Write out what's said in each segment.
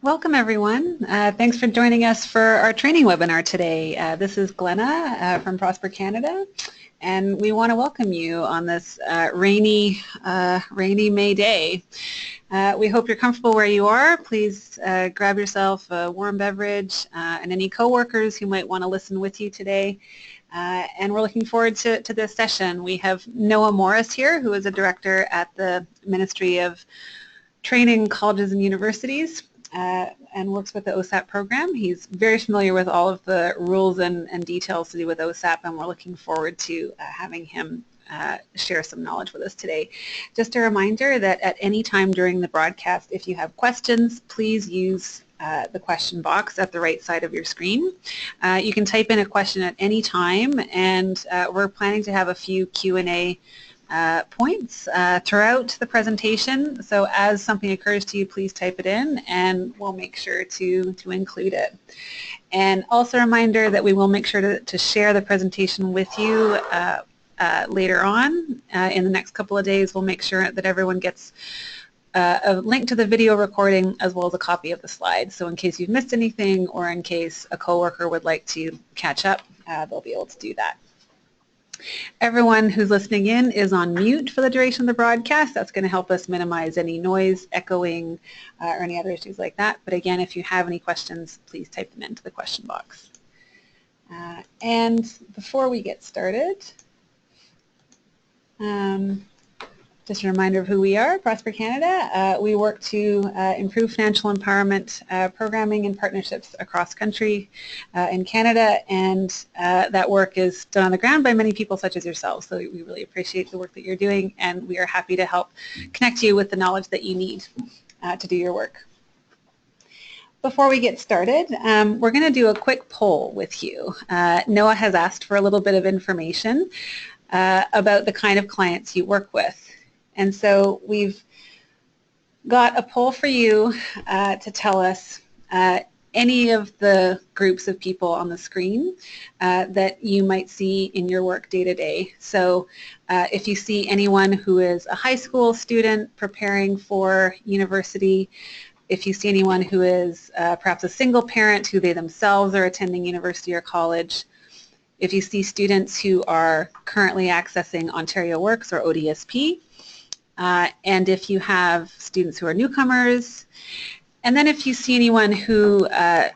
Welcome everyone. Thanks for joining us for our training webinar today. This is Glenna from Prosper Canada, and we want to welcome you on this rainy May day. We hope you're comfortable where you are. Please grab yourself a warm beverage and any coworkers who might want to listen with you today. And we're looking forward to this session. We have Noah Morris here, who is a director at the Ministry of Training, Colleges and Universities, and works with the OSAP program. He's very familiar with all of the rules and details to do with OSAP, and we're looking forward to having him share some knowledge with us today. Just a reminder that at any time during the broadcast, if you have questions, please use the question box at the right side of your screen. You can type in a question at any time, and we're planning to have a few Q&A points throughout the presentation. So as something occurs to you, please type it in and we'll make sure to include it. And also a reminder that we will make sure to share the presentation with you later on in the next couple of days. We'll make sure that everyone gets a link to the video recording as well as a copy of the slides. So in case you've missed anything or in case a coworker would like to catch up, they'll be able to do that. Everyone who's listening in is on mute for the duration of the broadcast. That's going to help us minimize any noise, echoing, or any other issues like that. But again, if you have any questions, please type them into the question box. And before we get started, just a reminder of who we are, Prosper Canada. We work to improve financial empowerment programming and partnerships across country in Canada, and that work is done on the ground by many people such as yourselves. So we really appreciate the work that you're doing, and we are happy to help connect you with the knowledge that you need to do your work. Before we get started, we're going to do a quick poll with you. Noah has asked for a little bit of information about the kind of clients you work with. And so we've got a poll for you to tell us any of the groups of people on the screen that you might see in your work day to day. So if you see anyone who is a high school student preparing for university, if you see anyone who is perhaps a single parent who they themselves are attending university or college, if you see students who are currently accessing Ontario Works or ODSP, and if you have students who are newcomers, and then if you see anyone who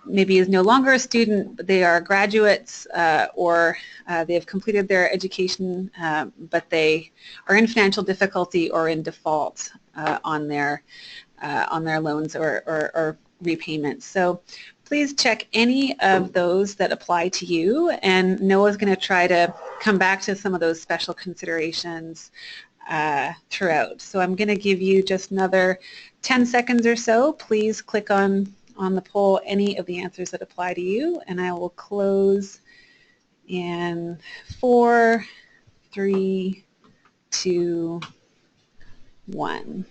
maybe is no longer a student, but they are graduates or they have completed their education, but they are in financial difficulty or in default on their loans or repayments. So please check any of those that apply to you, and Noah's going to try to come back to some of those special considerations throughout. So I'm going to give you just another 10 seconds or so. Please click on the poll any of the answers that apply to you, and I will close in 4, 3, 2, 1.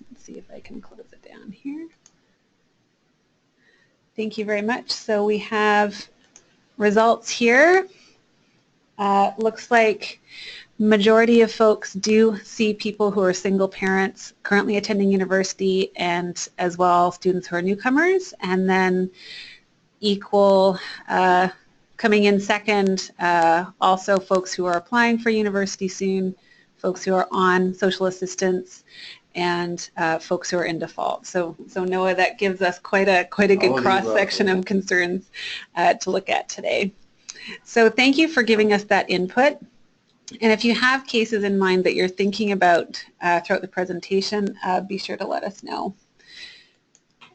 Let's see if I can close it down here. Thank you very much. So we have results here. Looks like majority of folks do see people who are single parents currently attending university, and as well students who are newcomers, and then equal coming in second also folks who are applying for university soon, folks who are on social assistance, and folks who are in default. So Noah, that gives us quite a good cross-section of concerns to look at today. So thank you for giving us that input. And if you have cases in mind that you're thinking about throughout the presentation, be sure to let us know.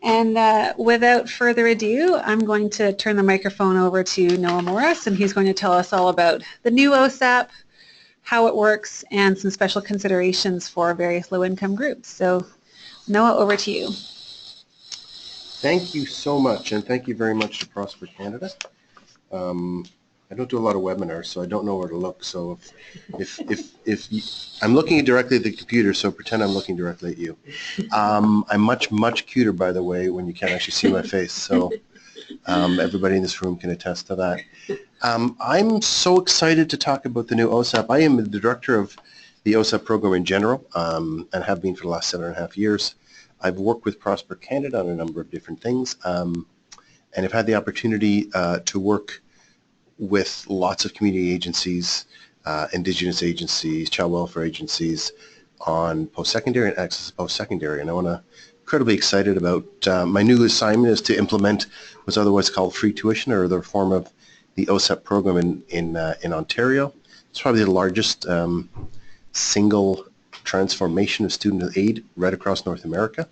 And without further ado, I'm going to turn the microphone over to Noah Morris, and he's going to tell us all about the new OSAP, how it works, and some special considerations for various low-income groups. So Noah, over to you. Thank you so much, and thank you very much to Prosper Canada. I don't do a lot of webinars, so I don't know where to look. So if you, I'm looking directly at the computer, so pretend I'm looking directly at you. I'm much cuter, by the way, when you can't actually see my face. So everybody in this room can attest to that. I'm so excited to talk about the new OSAP. I am the director of the OSAP program in general, and have been for the last 7.5 years. I've worked with Prosper Canada on a number of different things, and I've had the opportunity to work with lots of community agencies, Indigenous agencies, child welfare agencies on post-secondary and access to post-secondary. And I want to incredibly excited about my new assignment is to implement what's otherwise called free tuition, or the reform of the OSAP program in Ontario. It's probably the largest single transformation of student aid right across North America,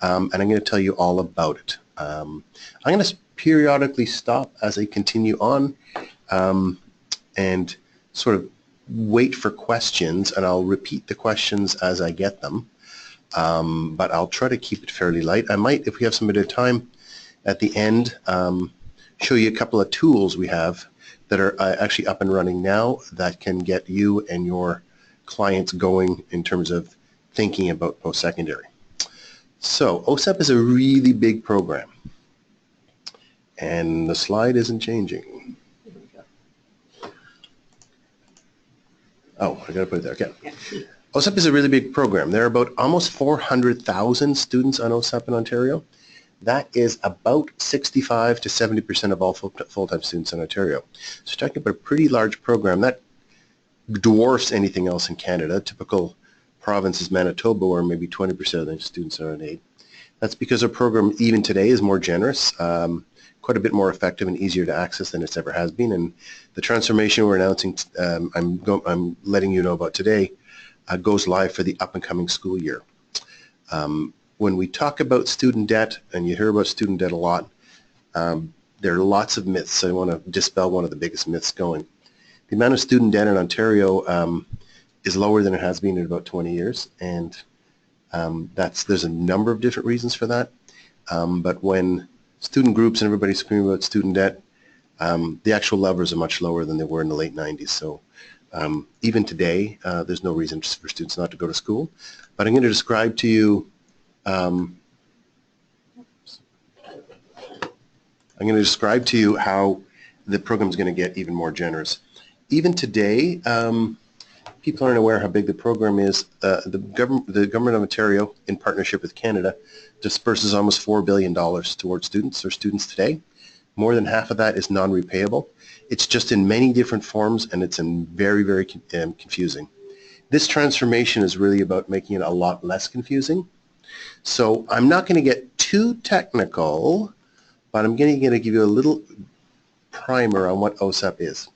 and I'm going to tell you all about it. I'm going to periodically stop as I continue on and sort of wait for questions, and I'll repeat the questions as I get them, but I'll try to keep it fairly light. I might, if we have some bit of time at the end, show you a couple of tools we have that are actually up and running now that can get you and your clients going in terms of thinking about post-secondary. So OSAP is a really big program, and the slide isn't changing. Oh, I gotta put it there, okay. OSAP is a really big program. There are about almost 400,000 students on OSAP in Ontario. That is about 65 to 70% of all full-time students in Ontario. So we're talking about a pretty large program that dwarfs anything else in Canada. Typical province is Manitoba, where maybe 20% of the students are on aid. That's because our program, even today, is more generous, quite a bit more effective and easier to access than it's ever has been. And the transformation we're announcing, I'm letting you know about today, goes live for the up-and-coming school year. When we talk about student debt, and you hear about student debt a lot, there are lots of myths. I want to dispel one of the biggest myths going. The amount of student debt in Ontario is lower than it has been in about 20 years, and there's a number of different reasons for that. But when student groups and everybody's screaming about student debt, the actual levels are much lower than they were in the late 90s. So even today, there's no reason for students not to go to school. But I'm going to describe to you how the program is going to get even more generous. Even today, people aren't aware how big the program is. The government of Ontario, in partnership with Canada, disperses almost $4 billion towards students today. More than half of that is non-repayable. It's just in many different forms, and it's in very, very confusing. This transformation is really about making it a lot less confusing. So I'm not going to get too technical, but I'm going to give you a little primer on what OSAP is.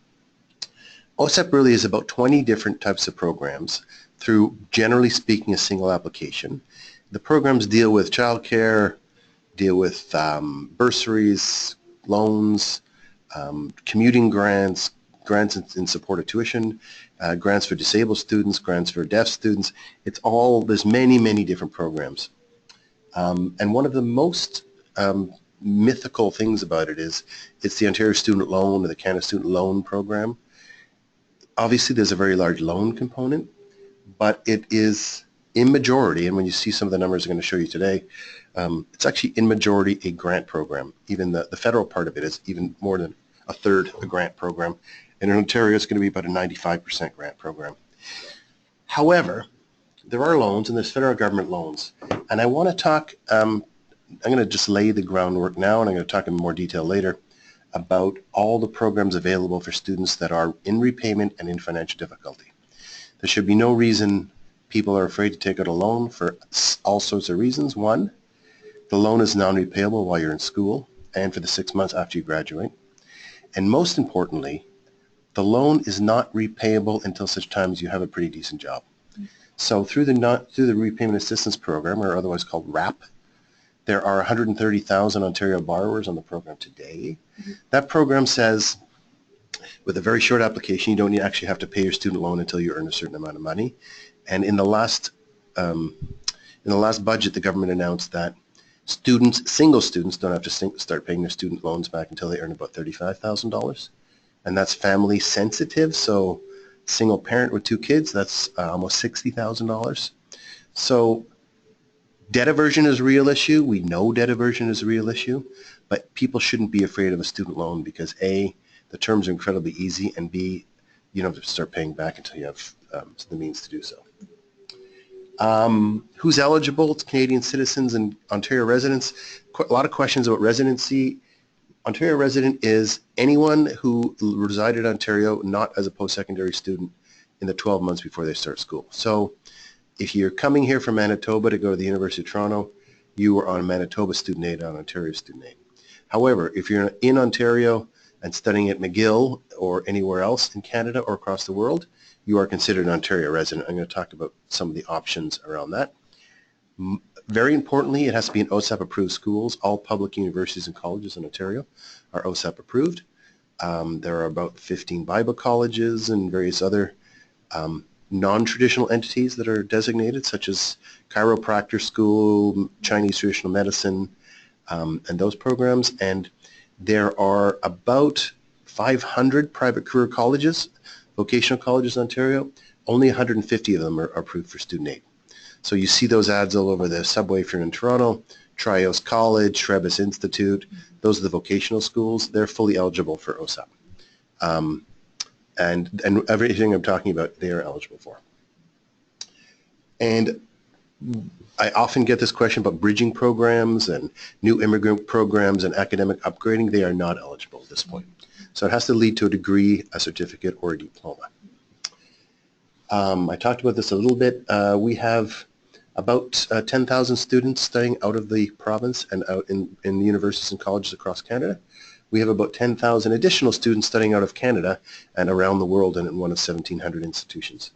OSAP really is about 20 different types of programs through, generally speaking, a single application. The programs deal with childcare, deal with bursaries, loans, commuting grants, grants in support of tuition, grants for disabled students, grants for deaf students. There's many, many different programs. And one of the most mythical things about it is it's the Ontario Student Loan or the Canada Student Loan Program. Obviously, there's a very large loan component, but it is in majority, and when you see some of the numbers I'm going to show you today, it's actually in majority a grant program. Even the federal part of it is even more than a third a grant program. And in Ontario, it's going to be about a 95% grant program. However, there are loans, and there's federal government loans. And I want to talk, I'm going to just lay the groundwork now, and I'm going to talk in more detail later about all the programs available for students that are in repayment and in financial difficulty. There should be no reason people are afraid to take out a loan for all sorts of reasons. One, the loan is non-repayable while you're in school and for the 6 months after you graduate. And most importantly, the loan is not repayable until such time as you have a pretty decent job. So through the Repayment Assistance Program, or otherwise called RAP, there are 130,000 Ontario borrowers on the program today. That program says, with a very short application, you don't actually have to pay your student loan until you earn a certain amount of money. And in the last budget, the government announced that single students don't have to start paying their student loans back until they earn about $35,000. And that's family sensitive, so single parent with 2 kids, that's almost $60,000. So debt aversion is a real issue. We know debt aversion is a real issue, but people shouldn't be afraid of a student loan because A, the terms are incredibly easy, and B, you don't have to start paying back until you have the means to do so. Who's eligible? It's Canadian citizens and Ontario residents. A lot of questions about residency. Ontario resident is anyone who resided in Ontario not as a post-secondary student in the 12 months before they start school. So if you're coming here from Manitoba to go to the University of Toronto, you are on Manitoba student aid, on Ontario student aid. However, if you're in Ontario and studying at McGill or anywhere else in Canada or across the world, you are considered an Ontario resident. I'm going to talk about some of the options around that. Very importantly, it has to be in OSAP approved schools. All public universities and colleges in Ontario are OSAP approved. There are about 15 Bible colleges and various other non-traditional entities that are designated, such as chiropractor school, Chinese traditional medicine, and those programs. And there are about 500 private career colleges, vocational colleges in Ontario. Only 150 of them are approved for student aid. So you see those ads all over the subway if you're in Toronto. Trios College, Trebas Institute, those are the vocational schools. They're fully eligible for OSAP. And everything I'm talking about, they are eligible for. And I often get this question about bridging programs and new immigrant programs and academic upgrading. They are not eligible at this point. So it has to lead to a degree, a certificate, or a diploma. I talked about this a little bit. We have about 10,000 students studying out of the province and out in universities and colleges across Canada. We have about 10,000 additional students studying out of Canada and around the world and in one of 1,700 institutions.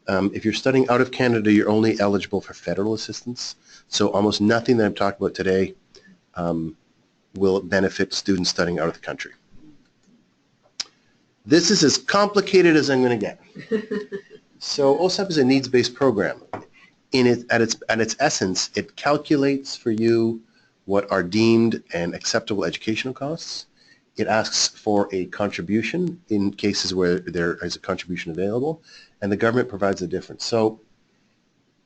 If you're studying out of Canada, you're only eligible for federal assistance. So almost nothing that I'm talking about today will benefit students studying out of the country. This is as complicated as I'm going to get. So OSAP is a needs-based program. At its essence, it calculates for you what are deemed and acceptable educational costs. It asks for a contribution in cases where there is a contribution available, and the government provides the difference. So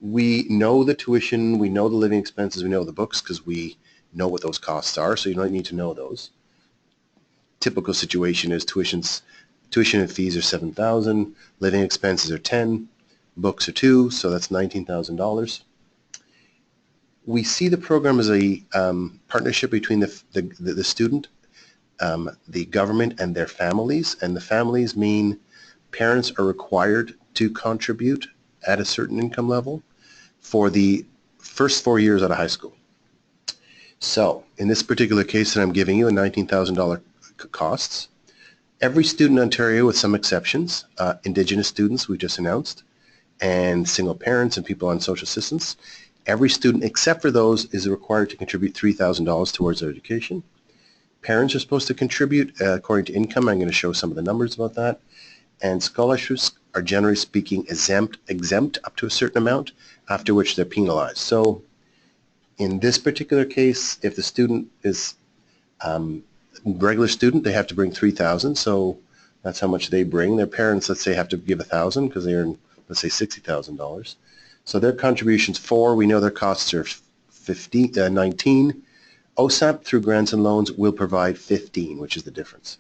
we know the tuition, we know the living expenses, we know the books because we know what those costs are, so you don't need to know those. Typical situation is tuition and fees are $7,000, living expenses are $10,000, books are $2,000, so that's $19,000. We see the program as a partnership between the student, the government, and their families. And the families mean parents are required to contribute at a certain income level for the first 4 years out of high school. So in this particular case that I'm giving you, a $19,000 costs. Every student in Ontario, with some exceptions, Indigenous students we just announced, and single parents and people on social assistance, every student except for those is required to contribute $3,000 towards their education. Parents are supposed to contribute according to income. I'm going to show some of the numbers about that. And scholarships are generally speaking exempt up to a certain amount, after which they're penalized. So in this particular case, if the student is regular student, they have to bring $3,000, so that's how much they bring. Their parents, let's say, have to give $1,000 because they earn, let's say, $60,000. So their contributions we know their costs are 19. OSAP through grants and loans will provide 15, which is the difference.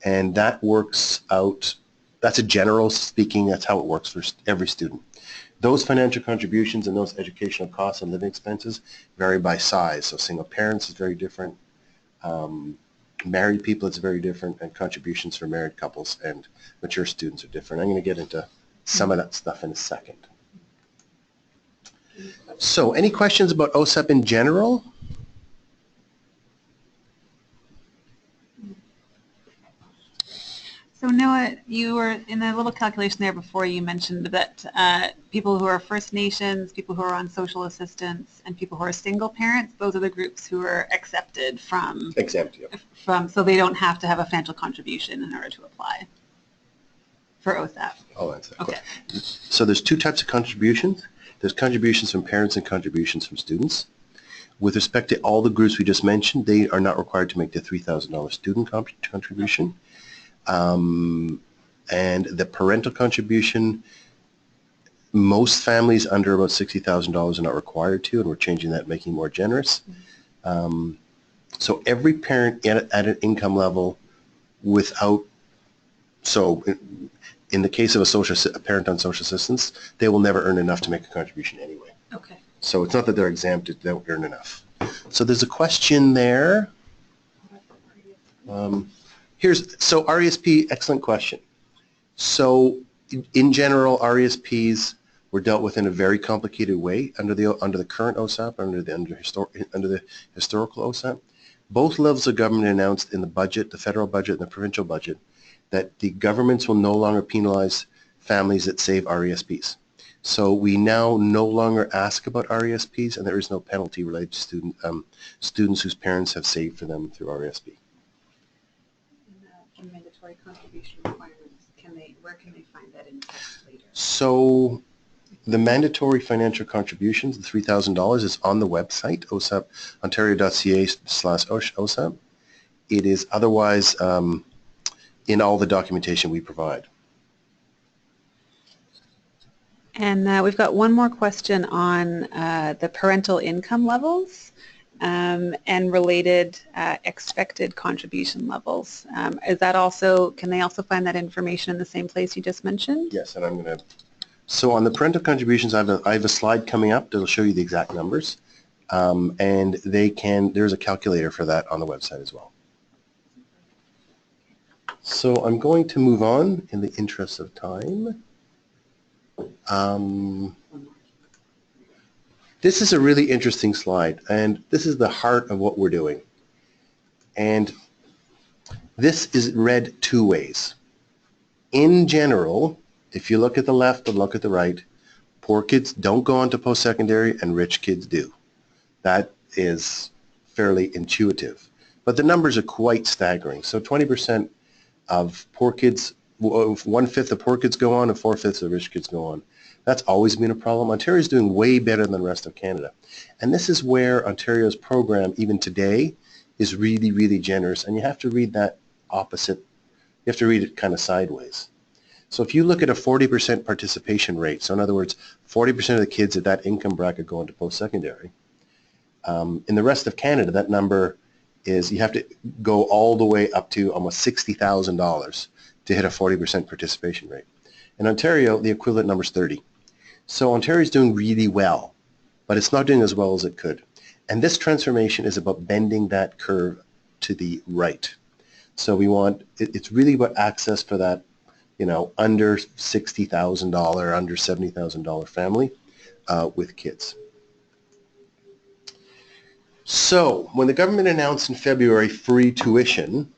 And that works out, that's a general speaking, that's how it works for every student. Those financial contributions and those educational costs and living expenses vary by size. So single parents is very different. Married people, it's very different, and contributions for married couples and mature students are different. I'm going to get into some of that stuff in a second. So any questions about OSAP in general? So Noah, you were in a little calculation there before, you mentioned that people who are First Nations, people who are on social assistance, and people who are single parents, those are the groups who are accepted from... Exempt, yeah. So they don't have to have a financial contribution in order to apply for OSAP. I'll answer that. Okay. So there's two types of contributions. There's contributions from parents and contributions from students. With respect to all the groups we just mentioned, they are not required to make the $3,000 student contribution. And the parental contribution, most families under about $60,000 are not required to, and we're changing that, making it more generous. So every parent at an income level without, so in the case of a parent on social assistance, they will never earn enough to make a contribution anyway. Okay. So it's not that they're exempt, they don't earn enough. So there's a question there. So RESP, excellent question. So in general, RESPs were dealt with in a very complicated way under the current OSAP, under the historical OSAP. Both levels of government announced in the budget, the federal budget and the provincial budget, that the governments will no longer penalize families that save RESPs. So we now no longer ask about RESPs, and there is no penalty related to students whose parents have saved for them through RESP. And mandatory contribution requirements, where can they find that in text later? So the mandatory financial contributions, the $3,000, is on the website, osapontario.ca/OSAP. It is otherwise in all the documentation we provide. And we've got one more question on the parental income levels and related expected contribution levels. Is that also, can they also find that information in the same place you just mentioned? Yes, and I'm going to. So on the parental contributions, I have a slide coming up that'll show you the exact numbers, and there's a calculator for that on the website as well. So I'm going to move on in the interest of time. This is a really interesting slide, and this is the heart of what we're doing. And this is read two ways. In general, if you look at the left and look at the right, poor kids don't go on to post-secondary and rich kids do. That is fairly intuitive. But the numbers are quite staggering. So 20% of poor kids, 1/5 of poor kids go on and 4/5 of rich kids go on. That's always been a problem. Ontario is doing way better than the rest of Canada. And this is where Ontario's program, even today, is really, really generous. And you have to read that opposite. You have to read it kind of sideways. So if you look at a 40% participation rate, so in other words, 40% of the kids at that income bracket go into post-secondary, in the rest of Canada, that number is, you have to go all the way up to almost $60,000 to hit a 40% participation rate. In Ontario, the equivalent number is 30. So Ontario is doing really well, but it's not doing as well as it could. And this transformation is about bending that curve to the right. So we want, it's really about access for that, under $60,000, under $70,000 family with kids. So when the government announced in February free tuition,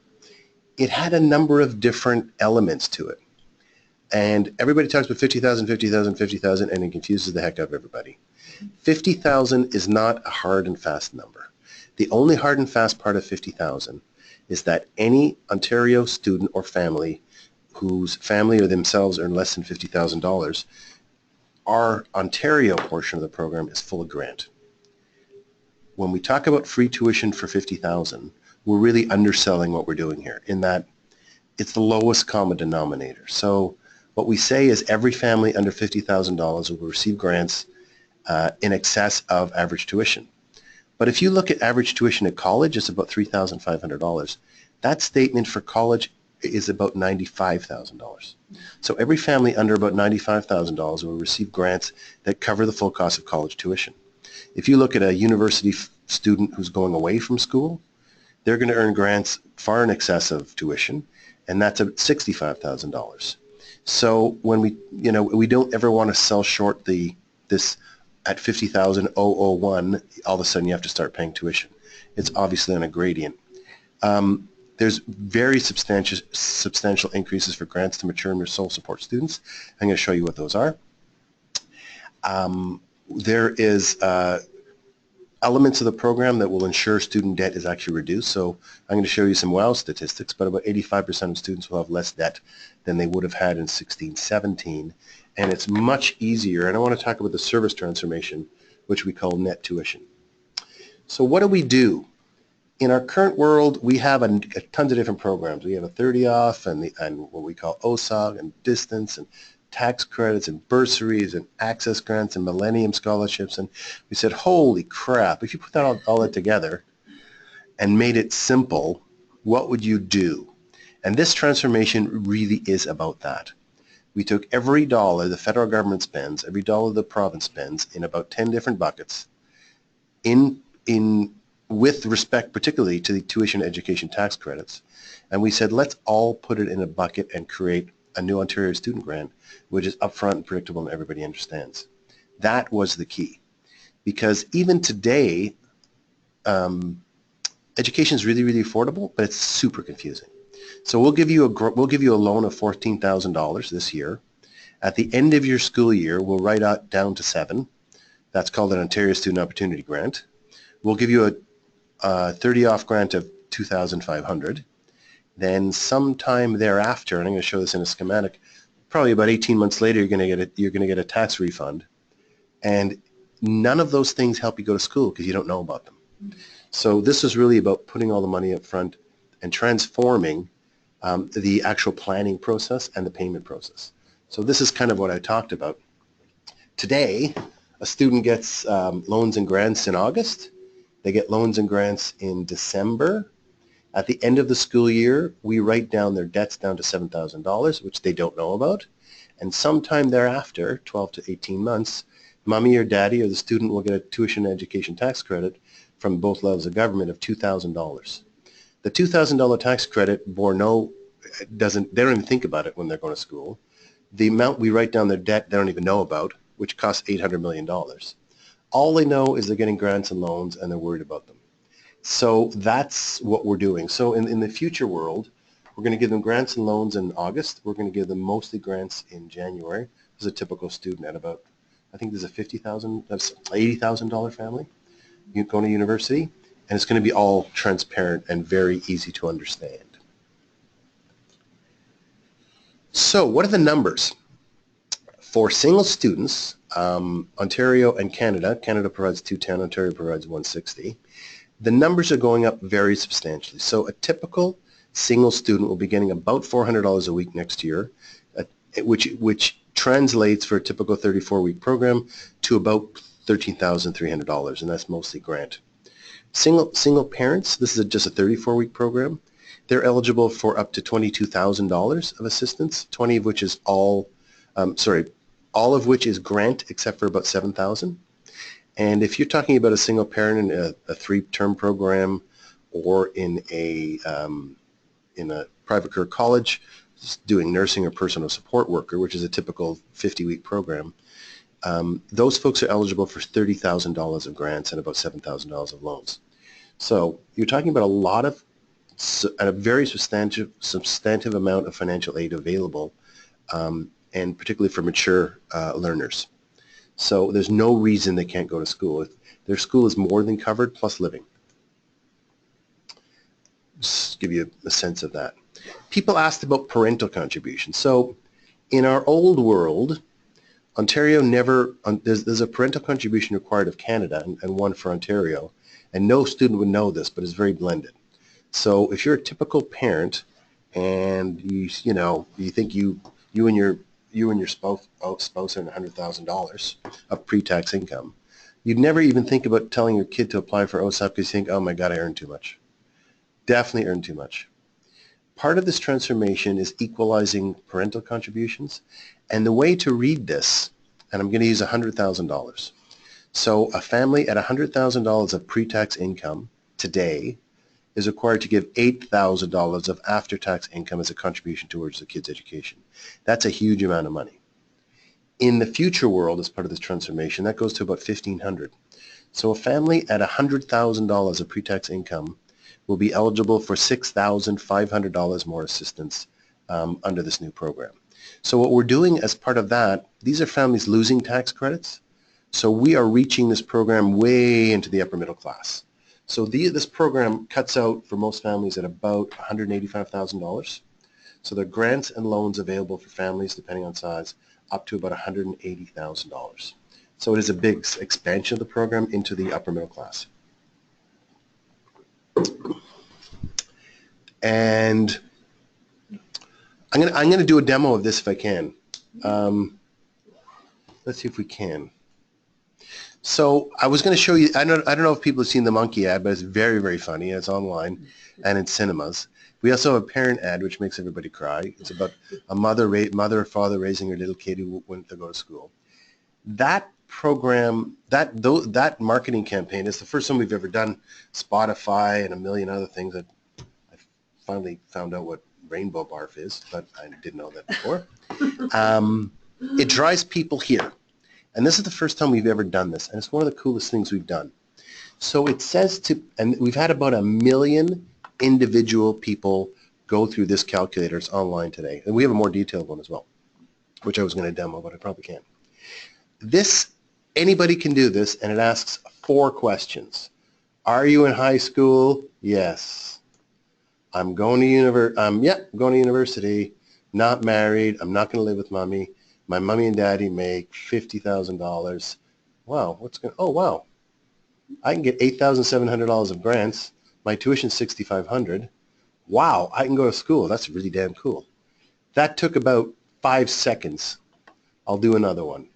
it had a number of different elements to it. And everybody talks about 50,000, 50,000, 50,000, and it confuses the heck out of everybody. 50,000 is not a hard and fast number. The only hard and fast part of 50,000 is that any Ontario student or family whose family or themselves earn less than $50,000, our Ontario portion of the program is full of grant. When we talk about free tuition for 50,000, we're really underselling what we're doing here in that it's the lowest common denominator. So what we say is every family under $50,000 will receive grants in excess of average tuition. But if you look at average tuition at college, it's about $3,500. That statement for college is about $95,000. So every family under about $95,000 will receive grants that cover the full cost of college tuition. If you look at a university student who's going away from school, they're going to earn grants far in excess of tuition, and that's at $65,000. So when we don't ever want to sell short this at 50,000, all of a sudden you have to start paying tuition. It's obviously on a gradient. There's very substantial increases for grants to mature and sole support students. I'm going to show you what those are. There is elements of the program that will ensure student debt is actually reduced. So I'm going to show you some WOW statistics, but about 85% of students will have less debt than they would have had in 16-17. And it's much easier, and I want to talk about the service transformation, which we call net tuition. So what do? In our current world, we have tons of different programs. We have a 30 off and what we call OSAG and distance and tax credits and bursaries and access grants and millennium scholarships. And we said, holy crap, if you put that all that together and made it simple, what would you do? And this transformation really is about that. We took every dollar the federal government spends, every dollar the province spends in about 10 different buckets with respect particularly to the tuition education tax credits. And we said, let's all put it in a bucket and create a new Ontario student grant, which is upfront and predictable and everybody understands. That was the key. Because even today, education is really, really affordable, but it's super confusing. So we'll give you a loan of $14,000 this year. At the end of your school year, we'll write out down to 7. That's called an Ontario Student Opportunity Grant. We'll give you a 30-off grant of $2,500. Then sometime thereafter, and I'm going to show this in a schematic, probably about 18 months later, you're going to get a tax refund. And none of those things help you go to school because you don't know about them. So this is really about putting all the money up front and transforming the actual planning process and the payment process. So this is kind of what I talked about. Today, a student gets loans and grants in August. They get loans and grants in December. At the end of the school year, we write down their debts down to $7,000, which they don't know about. And sometime thereafter, 12 to 18 months, mommy or daddy or the student will get a tuition and education tax credit from both levels of government of $2,000. The $2,000 tax credit they don't even think about it when they're going to school. The amount we write down their debt they don't even know about, which costs $800 million. All they know is they're getting grants and loans and they're worried about them. So that's what we're doing. So in the future world, we're going to give them grants and loans in August. We're going to give them mostly grants in January. There's a typical student at about, I think there's a $80,000 family going to university, and it's going to be all transparent and very easy to understand. So what are the numbers? For single students, Ontario and Canada provides $210, Ontario provides $160. The numbers are going up very substantially. So a typical single student will be getting about $400 a week next year, which translates for a typical 34-week program to about $13,300, and that's mostly grant. Single parents, this is just a 34-week program. They're eligible for up to $22,000 of assistance, all of which is grant except for about $7,000. And if you're talking about a single parent in a 3-term program or in a private career college, doing nursing or personal support worker, which is a typical 50-week program, those folks are eligible for $30,000 of grants and about $7,000 of loans. So you're talking about a very substantive amount of financial aid available, and particularly for mature learners. So there's no reason they can't go to school. Their school is more than covered, plus living. Just give you a sense of that. People asked about parental contribution. So in our old world, Ontario there's a parental contribution required of Canada and one for Ontario, and no student would know this, but it's very blended. So if you're a typical parent and you think you and your spouse earn $100,000 of pre-tax income, you'd never even think about telling your kid to apply for OSAP because you think, oh my God, I earn too much. Definitely earn too much. Part of this transformation is equalizing parental contributions, and the way to read this, and I'm going to use $100,000. So a family at $100,000 of pre-tax income today is required to give $8,000 of after-tax income as a contribution towards the kid's education. That's a huge amount of money. In the future world, as part of this transformation, that goes to about $1,500. So a family at $100,000 of pre-tax income will be eligible for $6,500 more assistance under this new program. So what we're doing as part of that, these are families losing tax credits. So we are reaching this program way into the upper middle class. So this program cuts out for most families at about $185,000. So there are grants and loans available for families, depending on size, up to about $180,000. So it is a big expansion of the program into the upper middle class. And I'm going to do a demo of this if I can. Let's see if we can. So I was going to show you, I don't know if people have seen the monkey ad, but it's very, very funny. It's online and in cinemas. We also have a parent ad, which makes everybody cry. It's about a mother or father raising her little kid who went to go to school. That program, that marketing campaign is the first one we've ever done. Spotify and a million other things. I finally found out what rainbow barf is, but I didn't know that before. It drives people here. And this is the first time we've ever done this, and it's one of the coolest things we've done. So it says and we've had about 1 million individual people go through this calculator. It's online today. And we have a more detailed one as well, which I was going to demo, but I probably can't. Anybody can do this, and it asks 4 questions. Are you in high school? Yes. I'm going to going to university. Not married. I'm not going to live with mommy. My mommy and daddy make $50,000. Wow, oh wow. I can get $8,700 of grants. My tuition's $6,500. Wow, I can go to school. That's really damn cool. That took about 5 seconds. I'll do another one.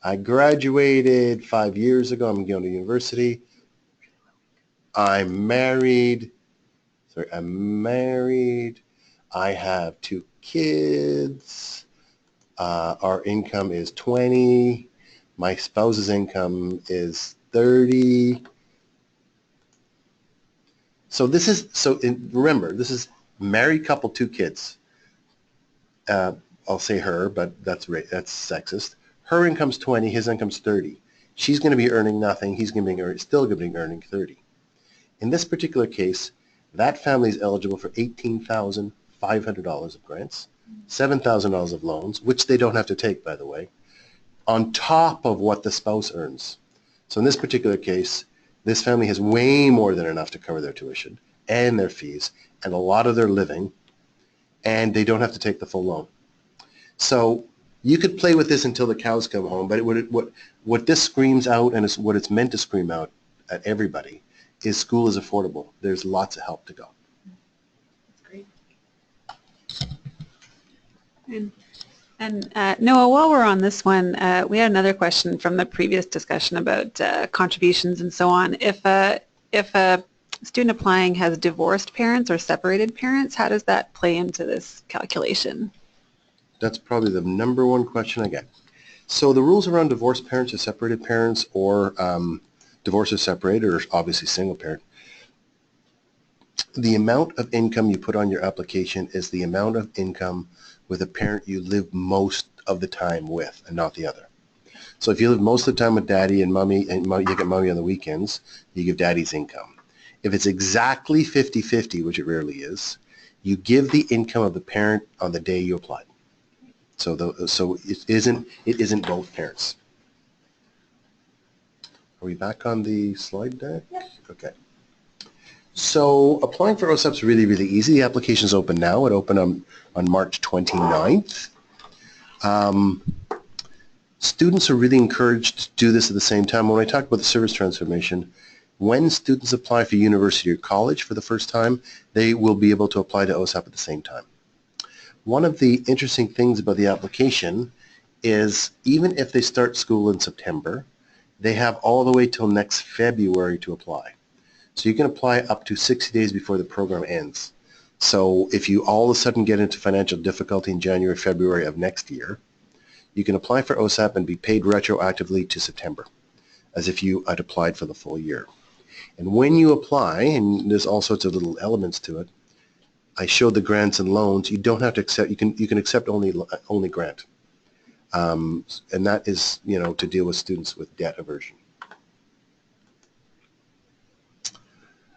I graduated 5 years ago. I'm going to university. I'm married. I have 2 kids. Our income is 20. My spouse's income is 30. So remember, this is married couple, 2 kids. I'll say her, but that's sexist. Her income's 20, his income's 30. She's going to be earning nothing. He's going to be still going to be earning 30. In this particular case, that family is eligible for $18,500 of grants, $7,000 of loans, which they don't have to take, by the way, on top of what the spouse earns. So in this particular case, this family has way more than enough to cover their tuition and their fees and a lot of their living, and they don't have to take the full loan. So you could play with this until the cows come home, but what this screams out, and what it's meant to scream out at everybody, is school is affordable. There's lots of help to go. That's great. And Noah, while we're on this one, we had another question from the previous discussion about contributions and so on. If a student applying has divorced parents or separated parents, how does that play into this calculation? That's probably the number one question I get. So the rules around divorced parents or separated parents, or divorced or separated, or obviously single parent, the amount of income you put on your application is the amount of income with a parent you live most of the time with, and not the other. So if you live most of the time with daddy and mommy, and you get mommy on the weekends, you give daddy's income. If it's exactly 50-50, which it rarely is, you give the income of the parent on the day you applied. So it isn't both parents. Are we back on the slide deck? Yeah. Okay. So applying for OSAP is really, really easy. The application is open now. It opened on March 29th. Students are really encouraged to do this at the same time. When I talk about the service transformation, when students apply for university or college for the first time, they will be able to apply to OSAP at the same time. One of the interesting things about the application is even if they start school in September, they have all the way till next February to apply. So you can apply up to 60 days before the program ends. So if you all of a sudden get into financial difficulty in January, February of next year, you can apply for OSAP and be paid retroactively to September, as if you had applied for the full year. And when you apply, and there's all sorts of little elements to it, I showed the grants and loans. You don't have to accept. You can accept only grant, and that is to deal with students with debt aversion.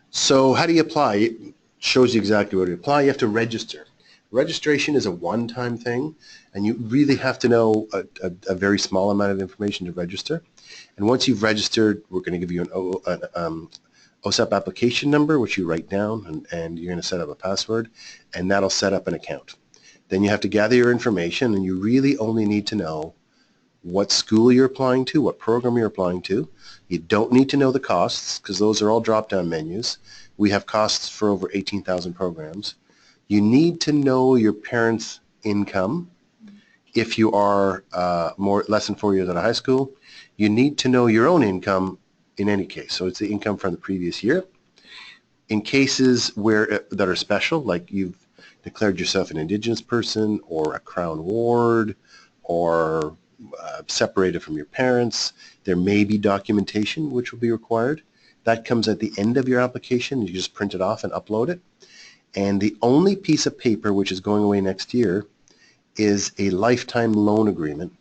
So how do you apply? It shows you exactly where to apply. You have to register. Registration is a one-time thing, and you really have to know a very small amount of information to register. And once you've registered, we're going to give you an OSAP application number, which you write down, and you're going to set up a password, and that'll set up an account. Then you have to gather your information, and you really only need to know what school you're applying to, what program you're applying to. You don't need to know the costs, because those are all drop-down menus. We have costs for over 18,000 programs. You need to know your parents' income, if you are less than 4 years out of high school, you need to know your own income in any case. So it's the income from the previous year. In cases that are special, like you've declared yourself an Indigenous person or a Crown ward or separated from your parents, there may be documentation which will be required. That comes at the end of your application. You just print it off and upload it. And the only piece of paper which is going away next year is a lifetime loan agreement,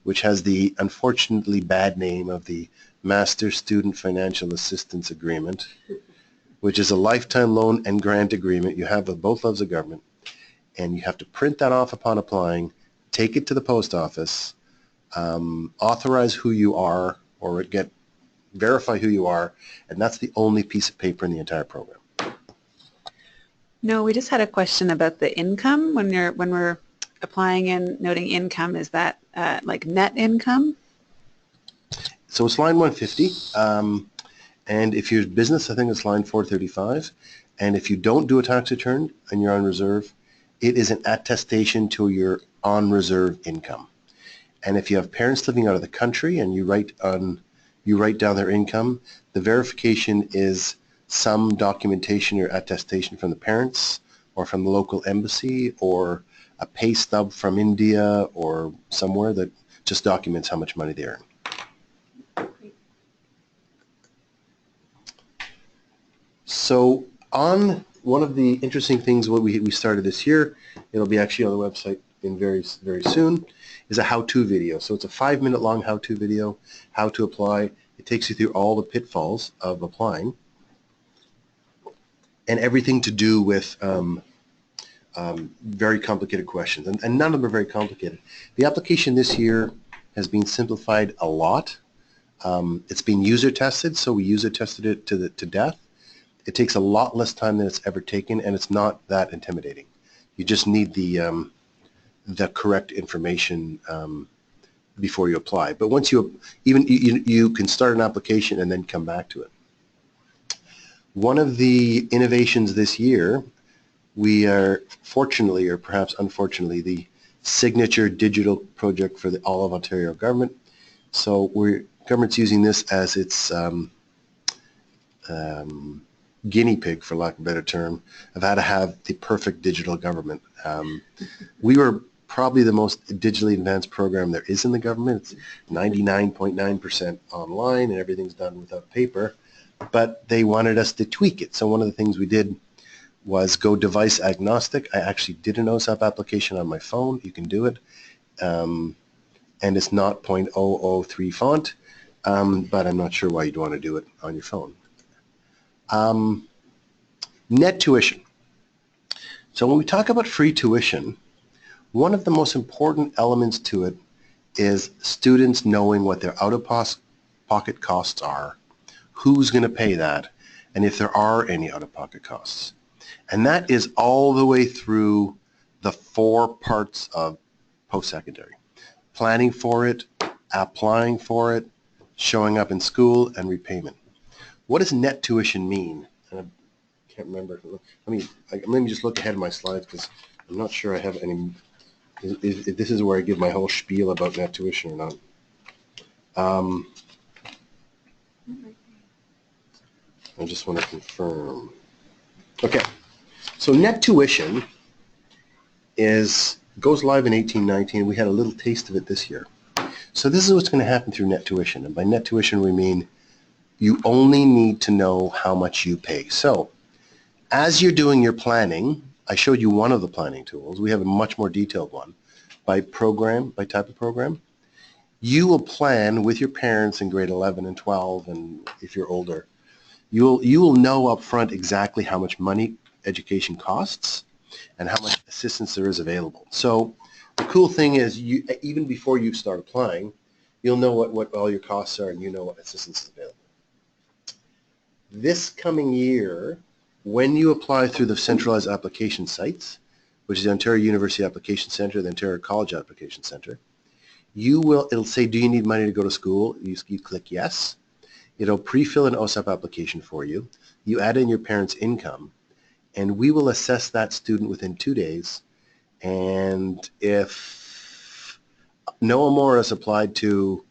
which has the unfortunately bad name of the Master Student Financial Assistance Agreement, which is a lifetime loan and grant agreement you have with both levels of government, and you have to print that off upon applying, take it to the post office, authorize who you are, or verify who you are, and that's the only piece of paper in the entire program. No, we just had a question about the income. When we're applying and noting income, is that like net income? So it's line 150, and if you're business, I think it's line 435, and if you don't do a tax return and you're on reserve, it is an attestation to your on reserve income. And if you have parents living out of the country and you write down their income, the verification is some documentation or attestation from the parents or from the local embassy or a pay stub from India or somewhere that just documents how much money they earn. So on one of the interesting things what we started this year, it'll be actually on the website in very soon, is a how-to video. So it's a 5-minute long how-to video, how to apply. It takes you through all the pitfalls of applying and everything to do with very complicated questions. And none of them are very complicated. The application this year has been simplified a lot. It's been user tested, so we user tested it to death. It takes a lot less time than it's ever taken, and it's not that intimidating. You just need the correct information before you apply. But once you can start an application and then come back to it. One of the innovations this year, we are fortunately, or perhaps unfortunately, the signature digital project for all of Ontario government. So government's using this as its guinea pig, for lack of a better term, of how to have the perfect digital government. We were probably the most digitally advanced program there is in the government. It's 99.9% online and everything's done without paper, but they wanted us to tweak it. So one of the things we did was go device agnostic. I actually did an OSAP application on my phone. You can do it. And it's not .003 font, but I'm not sure why you'd want to do it on your phone. Net tuition. So when we talk about free tuition, one of the most important elements to it is students knowing what their out-of-pocket costs are, who's going to pay that, and if there are any out-of-pocket costs. And that is all the way through the 4 parts of postsecondary. Planning for it, applying for it, showing up in school, and repayment. What does net tuition mean? I can't remember. Let me just look ahead of my slides because I'm not sure I have any. If this is where I give my whole spiel about net tuition or not. I just want to confirm. Okay, so net tuition goes live in 1819. We had a little taste of it this year. So this is what's going to happen through net tuition. And by net tuition, we mean you only need to know how much you pay. So as you're doing your planning, I showed you one of the planning tools. We have a much more detailed one by program, by type of program. You will plan with your parents in grade 11 and 12, and if you're older, you will know up front exactly how much money education costs and how much assistance there is available. So the cool thing is, even before you start applying, you'll know what all your costs are and you know what assistance is available. This coming year, when you apply through the centralized application sites, which is the Ontario University Application Centre, the Ontario College Application Centre, it'll say, do you need money to go to school? You click yes. It'll pre-fill an OSAP application for you. You add in your parents' income, and we will assess that student within 2 days. And if Noah Morris applied to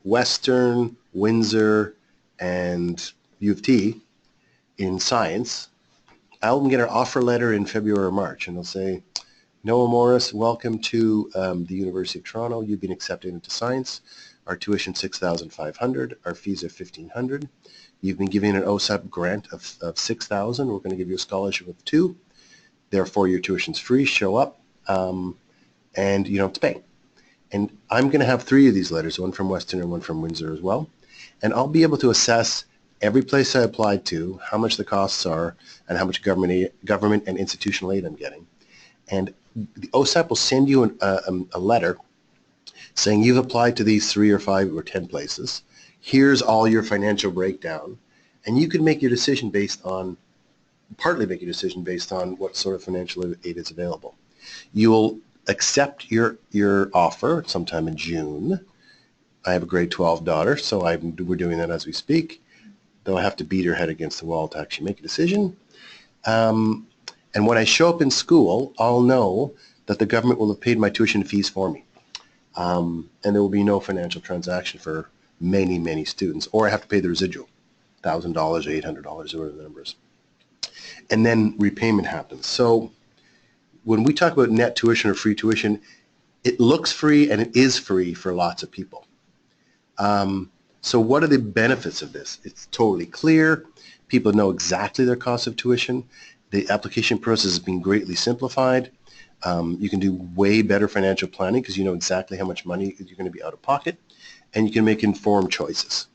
Western, Windsor, and U of T in science. I'll get an offer letter in February or March, and they'll say, Noah Morris, welcome to the University of Toronto. You've been accepted into science. Our tuition $6,500. Our fees are $1,500. You've been given an OSAP grant of $6,000. We're going to give you a scholarship of $2,000. Therefore, your tuition's free. Show up, and you don't have to pay. And I'm going to have 3 of these letters, one from Western and one from Windsor as well. And I'll be able to assess every place I applied to, how much the costs are, and how much government and institutional aid I'm getting. And the OSAP will send you a letter saying you've applied to these 3 or 5 or 10 places. Here's all your financial breakdown. And you can make your decision based on, partly make your decision based on what sort of financial aid is available. You'll accept your offer sometime in June. I have a grade 12 daughter, so we're doing that as we speak. Though I have to beat her head against the wall to actually make a decision. And when I show up in school, I'll know that the government will have paid my tuition fees for me. And there will be no financial transaction for many, many students. Or I have to pay the residual, $1,000, $800, whatever the number is. And then repayment happens. So when we talk about net tuition or free tuition, it looks free and it is free for lots of people. So what are the benefits of this? It's totally clear. People know exactly their cost of tuition. The application process has been greatly simplified. You can do way better financial planning because you know exactly how much money you're going to be out of pocket, and you can make informed choices.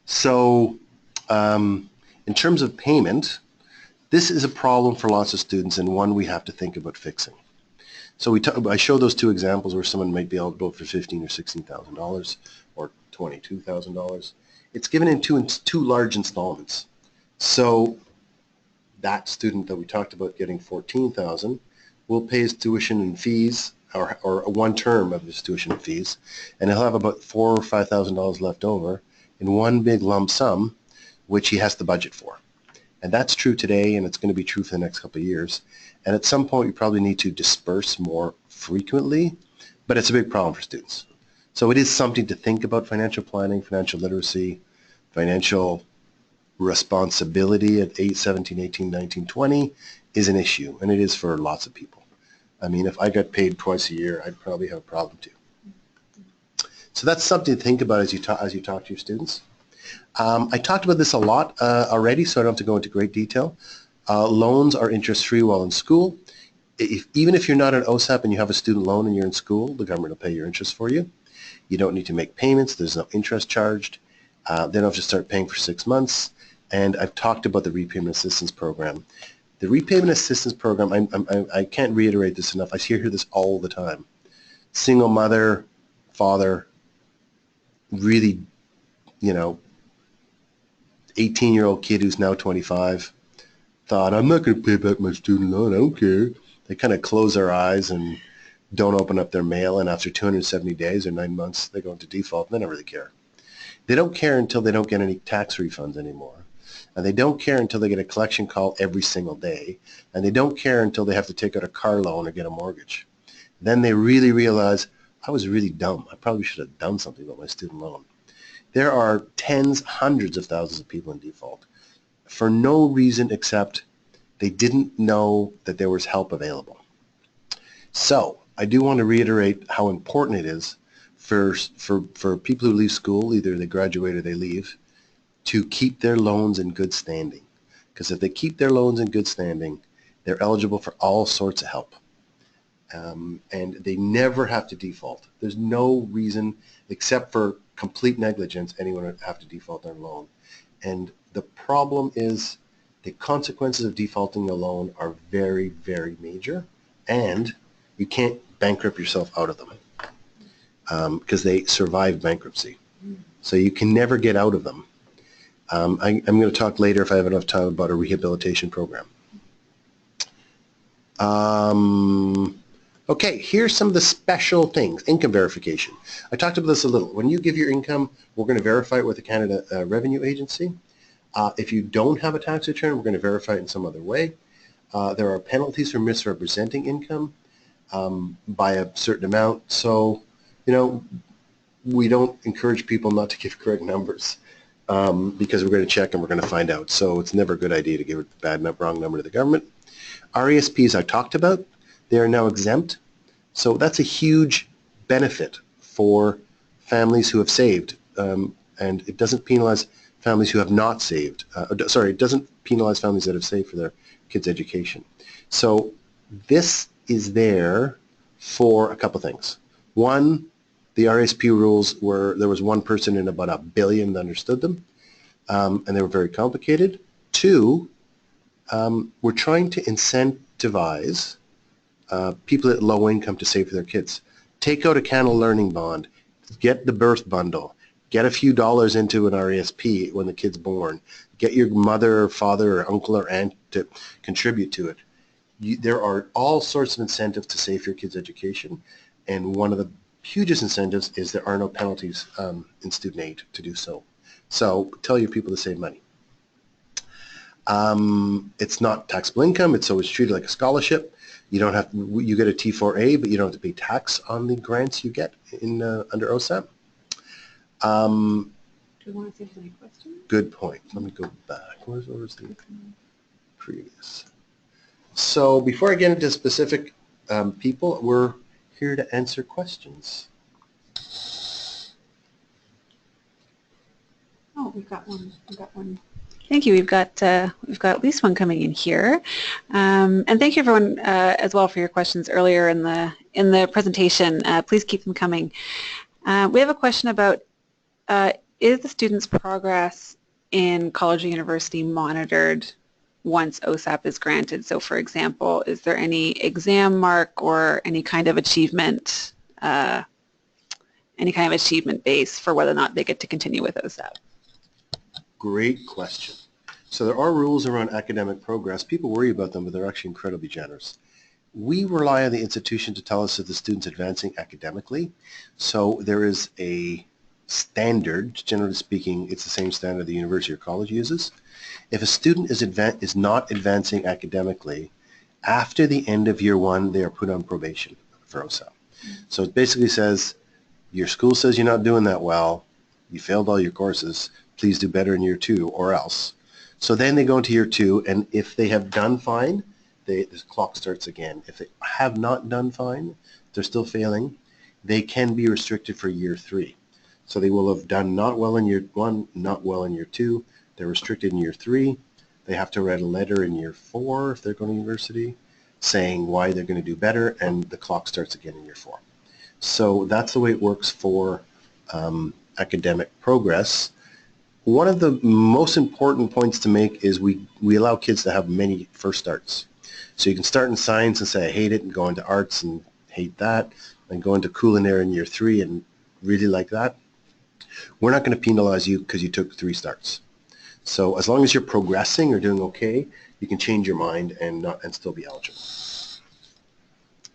So in terms of payment, this is a problem for lots of students and one we have to think about fixing. So I show those 2 examples where someone might be eligible for $15,000 or $16,000 or $22,000. It's given in two large installments. So that student that we talked about getting $14,000 will pay his tuition and fees, or one term of his tuition and fees, and he'll have about $4,000 or $5,000 left over in one big lump sum, which he has to budget for. And that's true today, and it's going to be true for the next couple of years. And at some point, we probably need to disperse more frequently, but it's a big problem for students. So it is something to think about: financial planning, financial literacy, financial responsibility at 17, 18, 19, 20 is an issue, and it is for lots of people. I mean, if I got paid twice a year, I'd probably have a problem too. So that's something to think about as you talk to your students. I talked about this a lot already, so I don't have to go into great detail. Loans are interest-free while in school. Even if you're not an OSAP and you have a student loan and you're in school, the government will pay your interest for you. You don't need to make payments. There's no interest charged. They don't have to start paying for 6 months. And I've talked about the repayment assistance program. The repayment assistance program, I can't reiterate this enough. I hear this all the time. Single mother, father, really, 18-year-old kid who's now 25, thought, I'm not going to pay back my student loan, I don't care. They kind of close their eyes and don't open up their mail, and after 270 days or 9 months, they go into default, and they don't really care. They don't care until they don't get any tax refunds anymore. And they don't care until they get a collection call every single day. And they don't care until they have to take out a car loan or get a mortgage. Then they really realize, I was really dumb. I probably should have done something about my student loan. There are tens, hundreds of thousands of people in default for no reason except they didn't know that there was help available. So I do want to reiterate how important it is for people who leave school, either they graduate or they leave, to keep their loans in good standing. Because if they keep their loans in good standing, they're eligible for all sorts of help. And they never have to default. There's no reason, except for complete negligence, anyone would have to default on a loan. And the problem is the consequences of defaulting a loan are very, very major, and you can't bankrupt yourself out of them because they survive bankruptcy. So you can never get out of them. I'm going to talk later, if I have enough time, about a rehabilitation program. Okay, here's some of the special things. Income verification. I talked about this a little. When you give your income, we're going to verify it with the Canada Revenue Agency. If you don't have a tax return, we're going to verify it in some other way. There are penalties for misrepresenting income. by a certain amount. So, you know, we don't encourage people not to give correct numbers because we're going to check and we're going to find out. So it's never a good idea to give a wrong number to the government. RESPs I talked about, they are now exempt. So that's a huge benefit for families who have saved. And it doesn't penalize families who have not saved. It doesn't penalize families that have saved for their kids' education. So this is there for a couple things. One, the RSP rules were, there was one person in about 1 billion that understood them, and they were very complicated. Two, we're trying to incentivize people at low income to save for their kids. Take out a Canada Learning Bond, get the birth bundle, get a few dollars into an RESP when the kid's born, get your mother or father or uncle or aunt to contribute to it. There are all sorts of incentives to save for your kids' education, and one of the hugest incentives is there are no penalties in student aid to do so. So tell your people to save money. It's not taxable income, it's always treated like a scholarship. You don't have to, you get a T4A, but you don't have to pay tax on the grants you get in under OSAP. Do you want to see if there's any questions? Good point. Let me go back. Where's the previous? So before I get into specific people, we're here to answer questions. Oh, we've got one. Thank you. We've got at least one coming in here, and thank you everyone as well for your questions earlier in the presentation. Please keep them coming. We have a question about is the student's progress in college or university monitored once OSAP is granted? So, for example, is there any exam mark or any kind of achievement base for whether or not they get to continue with OSAP? Great question. So there are rules around academic progress. People worry about them, but they're actually incredibly generous. We rely on the institution to tell us if the student's advancing academically. So there is a standard, generally speaking, it's the same standard the university or college uses. If a student is not advancing academically, after the end of year one, they are put on probation for OSAP. So it basically says, your school says you're not doing that well, you failed all your courses, please do better in year two or else. So then they go into year two, and if they have done fine, the clock starts again. If they have not done fine, they're still failing, they can be restricted for year three. So they will have done not well in year one, not well in year two, they're restricted in year three, they have to write a letter in year four if they're going to university saying why they're going to do better, and the clock starts again in year four. So that's the way it works for academic progress. One of the most important points to make is we allow kids to have many first starts. So you can start in science and say, I hate it, and go into arts and hate that, and go into culinary in year three and really like that. We're not going to penalize you because you took 3 starts. So as long as you're progressing or doing okay, you can change your mind and still be eligible.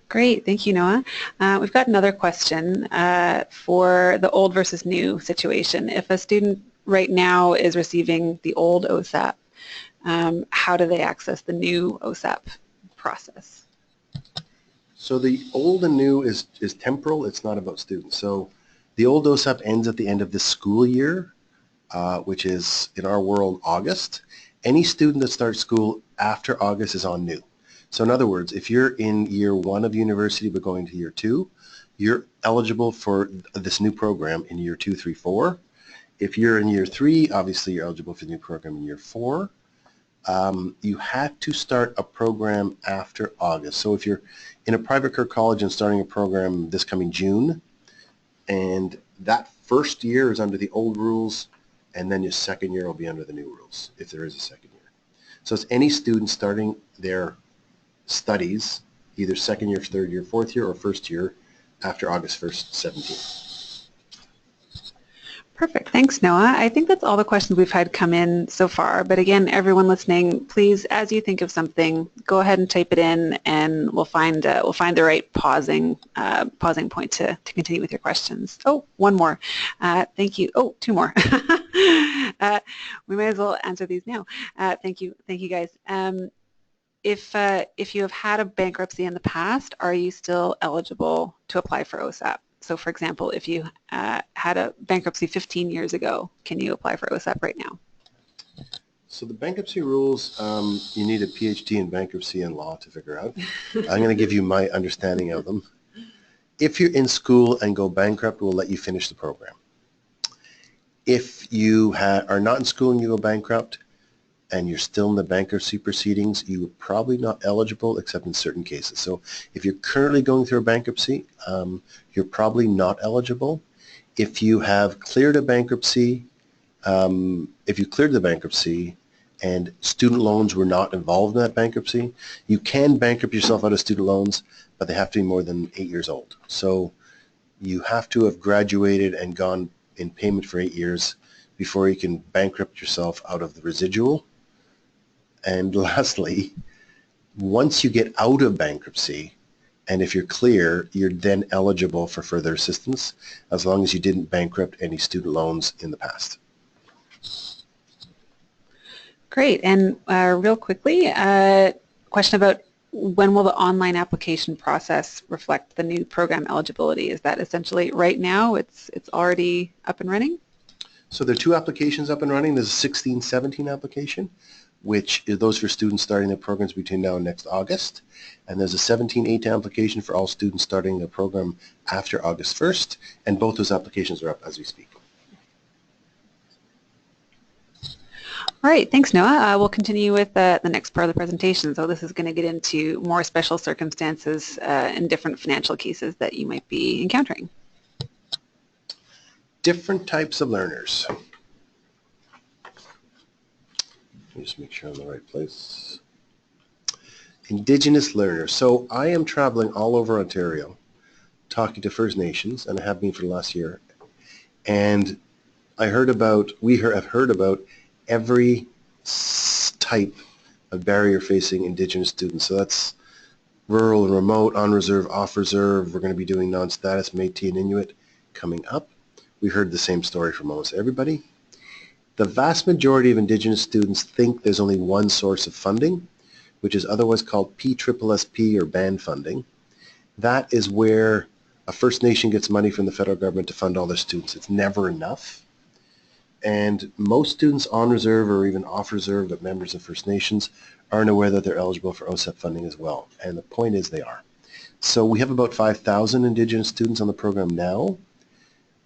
Great, thank you, Noah. We've got another question for the old versus new situation. If a student right now is receiving the old OSAP, how do they access the new OSAP process? So the old and new is temporal, it's not about students. So the old OSAP ends at the end of this school year, which is in our world August. Any student that starts school after August is on new. So in other words, if you're in year 1 of university but going to year 2, you're eligible for this new program in year 2, 3, 4. If you're in year 3, obviously you're eligible for the new program in year 4. You have to start a program after August. So if you're in a private career college and starting a program this coming June, and that first year is under the old rules, and then your second year will be under the new rules, if there is a second year. So it's any student starting their studies, either second year, third year, fourth year, or first year after August 1st, 17. Perfect. Thanks, Noah. I think that's all the questions we've had come in so far. But again, everyone listening, please, as you think of something, go ahead and type it in, and we'll find the right pausing point to continue with your questions. Oh, one more. Thank you. Oh, 2 more. We might as well answer these now. Thank you guys. if you have had a bankruptcy in the past, are you still eligible to apply for OSAP? So for example, if you had a bankruptcy 15 years ago, can you apply for OSAP right now? So the bankruptcy rules, you need a PhD in bankruptcy and law to figure out. I'm going to give you my understanding of them. If you're in school and go bankrupt, we'll let you finish the program. If you are not in school and you go bankrupt and you're still in the bankruptcy proceedings, you're probably not eligible except in certain cases. So if you're currently going through a bankruptcy, you're probably not eligible. If you have cleared a bankruptcy, if you cleared the bankruptcy and student loans were not involved in that bankruptcy, you can bankrupt yourself out of student loans, but they have to be more than 8 years old. So you have to have graduated and gone in payment for 8 years before you can bankrupt yourself out of the residual. And lastly, once you get out of bankruptcy, and if you're clear, you're then eligible for further assistance as long as you didn't bankrupt any student loans in the past. Great. And real quickly, question about when will the online application process reflect the new program eligibility? Is that essentially right now it's already up and running? So there are two applications up and running. There's a 16-17 application, which is those for students starting their programs between now and next August. And there's a 17-18 application for all students starting their program after August 1st. And both those applications are up as we speak. All right, thanks, Noah. We'll continue with the next part of the presentation. So this is going to get into more special circumstances and different financial cases that you might be encountering. Different types of learners. Let me just make sure I'm in the right place. Indigenous learners. So I am traveling all over Ontario talking to First Nations, and I have been for the last year. And we have heard about every type of barrier facing Indigenous students. So that's rural and remote, on reserve, off reserve. We're going to be doing non-status, Métis and Inuit coming up. We heard the same story from almost everybody. The vast majority of Indigenous students think there's only one source of funding, which is otherwise called PSSP or band funding. That is where a First Nation gets money from the federal government to fund all their students. It's never enough. And most students on reserve or even off reserve but members of First Nations aren't aware that they're eligible for OSAP funding as well. And the point is they are. So we have about 5,000 Indigenous students on the program now.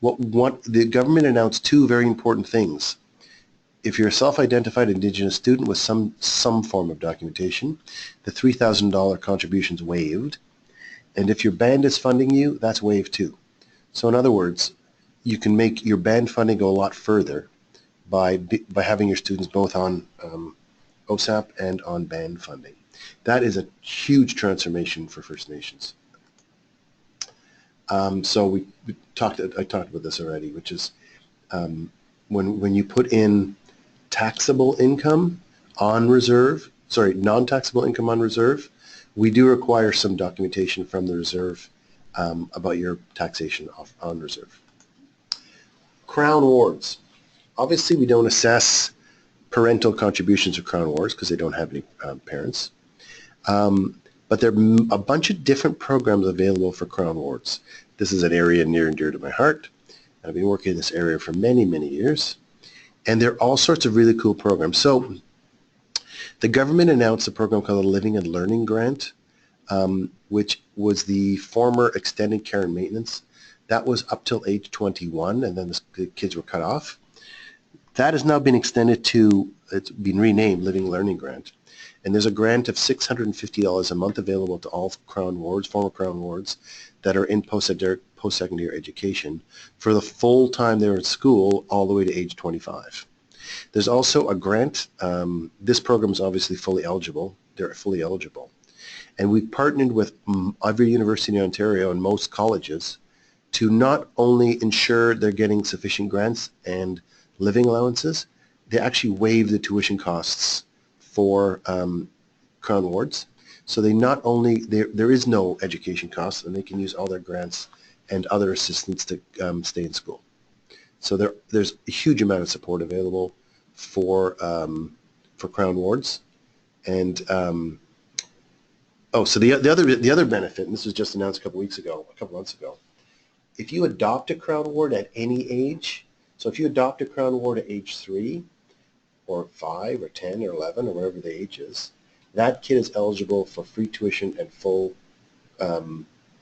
What the government announced two very important things. If you're a self-identified Indigenous student with some form of documentation, the $3,000 contribution is waived. And if your band is funding you, that's waived too. So in other words, you can make your band funding go a lot further by having your students both on OSAP and on band funding. That is a huge transformation for First Nations. So I talked about this already, which is when you put in taxable income on reserve, non-taxable income on reserve, we do require some documentation from the reserve about your taxation on reserve. Crown wards. Obviously, we don't assess parental contributions to Crown wards because they don't have any parents. But there are a bunch of different programs available for Crown wards. This is an area near and dear to my heart. I've been working in this area for many, many years. And there are all sorts of really cool programs. So the government announced a program called the Living and Learning Grant, which was the former extended care and maintenance. That was up till age 21, and then the kids were cut off. That has now been extended to, it's been renamed Living and Learning Grant. And there's a grant of $650 a month available to all Crown wards, former Crown wards, that are in post-secondary education for the full time they're in school all the way to age 25. There's also a grant. This program is obviously fully eligible. They're fully eligible. And we've partnered with every university in Ontario and most colleges to not only ensure they're getting sufficient grants and living allowances, they actually waive the tuition costs for Crown wards. So they not only, there is no education costs, and they can use all their grants and other assistance to stay in school. So there's a huge amount of support available for Crown wards. And Oh, so the other benefit, and this was just announced a couple months ago, if you adopt a Crown Award at any age, so if you adopt a Crown Award at age 3 or 5 or 10 or 11 or whatever the age is, that kid is eligible for free tuition and full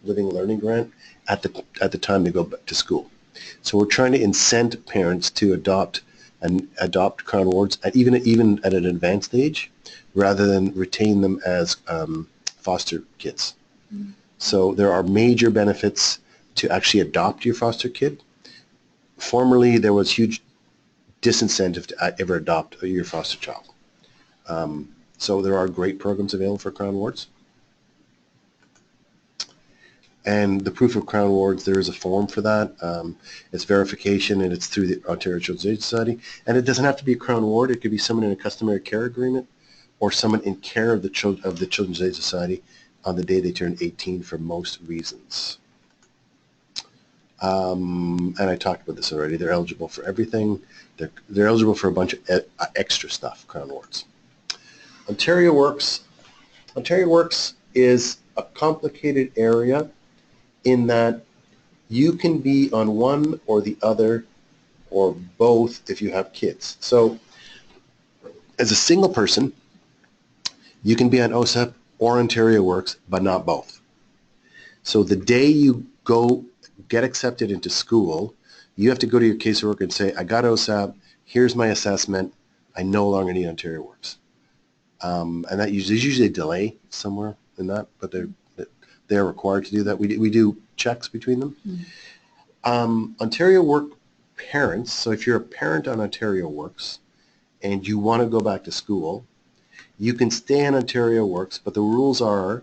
living learning grant at the time they go back to school. So we're trying to incent parents to adopt Crown Awards even at an advanced age, rather than retain them as foster kids. Mm-hmm. So there are major benefits to actually adopt your foster kid. Formerly, there was huge disincentive to ever adopt your foster child. So there are great programs available for Crown Awards. And the proof of Crown Awards, there is a form for that. It's verification, and it's through the Ontario Children's Aid Society. And it doesn't have to be a Crown Award. It could be someone in a customary care agreement, or someone in care of the Children's Aid Society on the day they turn 18 for most reasons. And I talked about this already. They're eligible for everything. They're eligible for a bunch of extra stuff, Crown Awards. Ontario Works. Ontario Works is a complicated area in that you can be on one or the other or both if you have kids. So as a single person, you can be on OSAP or Ontario Works, but not both. So the day you get accepted into school, you have to go to your caseworker and say, I got OSAP, here's my assessment, I no longer need Ontario Works. And there's usually a delay somewhere in that, but they're required to do that. We do checks between them. Mm-hmm. Ontario Work parents, so if you're a parent on Ontario Works and you want to go back to school, you can stay on Ontario Works, but the rules are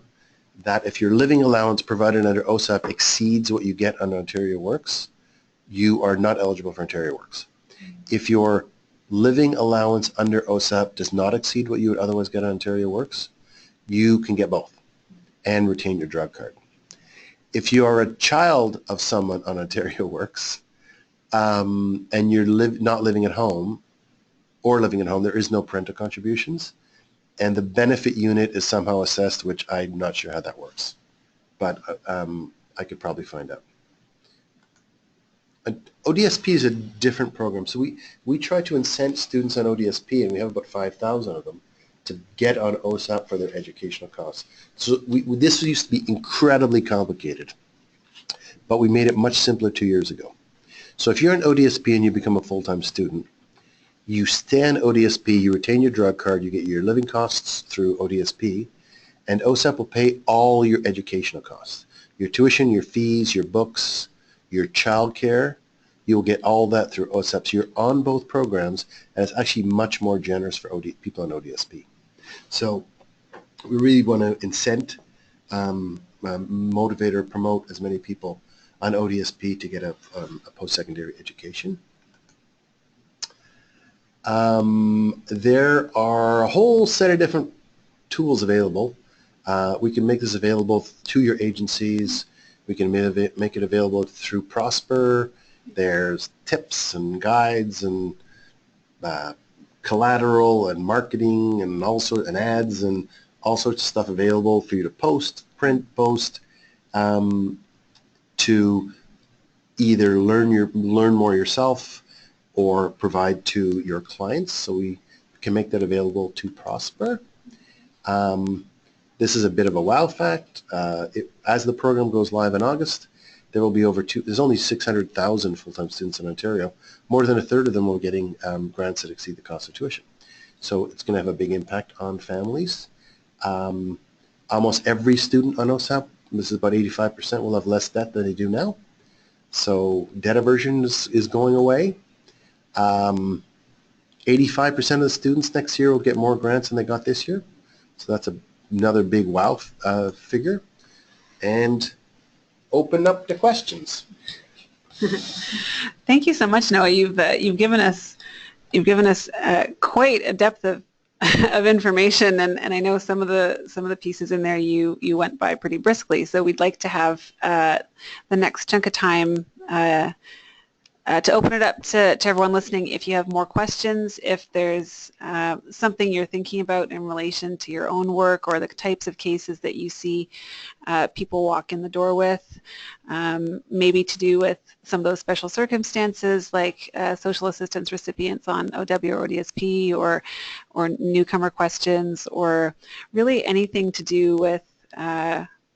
that if your living allowance provided under OSAP exceeds what you get on Ontario Works, you are not eligible for Ontario Works. If your living allowance under OSAP does not exceed what you would otherwise get on Ontario Works, you can get both and retain your drug card. If you are a child of someone on Ontario Works and you're not living at home or living at home, there is no parental contributions. And the benefit unit is somehow assessed, which I'm not sure how that works. But I could probably find out. ODSP is a different program. So we try to incent students on ODSP, and we have about 5,000 of them, to get on OSAP for their educational costs. So this used to be incredibly complicated, but we made it much simpler 2 years ago. So if you're an ODSP and you become a full-time student, you stay on ODSP, you retain your drug card, you get your living costs through ODSP, and OSAP will pay all your educational costs. Your tuition, your fees, your books, your child care, you'll get all that through OSAP. So you're on both programs, and it's actually much more generous for people on ODSP. So we really want to incent, motivate, or promote as many people on ODSP to get a post-secondary education. There are a whole set of different tools available. We can make this available to your agencies. We can make it available through Prosper. There's tips and guides and collateral and marketing and and ads and all sorts of stuff available for you to print, post, to either learn more yourself or provide to your clients. So we can make that available to Prosper. This is a bit of a wow fact. As the program goes live in August, there will be there's only 600,000 full-time students in Ontario. More than a third of them will be getting grants that exceed the cost of tuition. So it's going to have a big impact on families. Almost every student on OSAP, this is about 85%, will have less debt than they do now. So debt aversion is going away. 85% of the students next year will get more grants than they got this year. So that's another big wow figure. And open up to questions. Thank you so much, Noah. You've given us quite a depth of information, and I know some of the pieces in there you went by pretty briskly. So we'd like to have the next chunk of time to open it up to everyone listening, if you have more questions, if there's something you're thinking about in relation to your own work or the types of cases that you see people walk in the door with, maybe to do with some of those special circumstances like social assistance recipients on OW or ODSP, or newcomer questions, or really anything to do with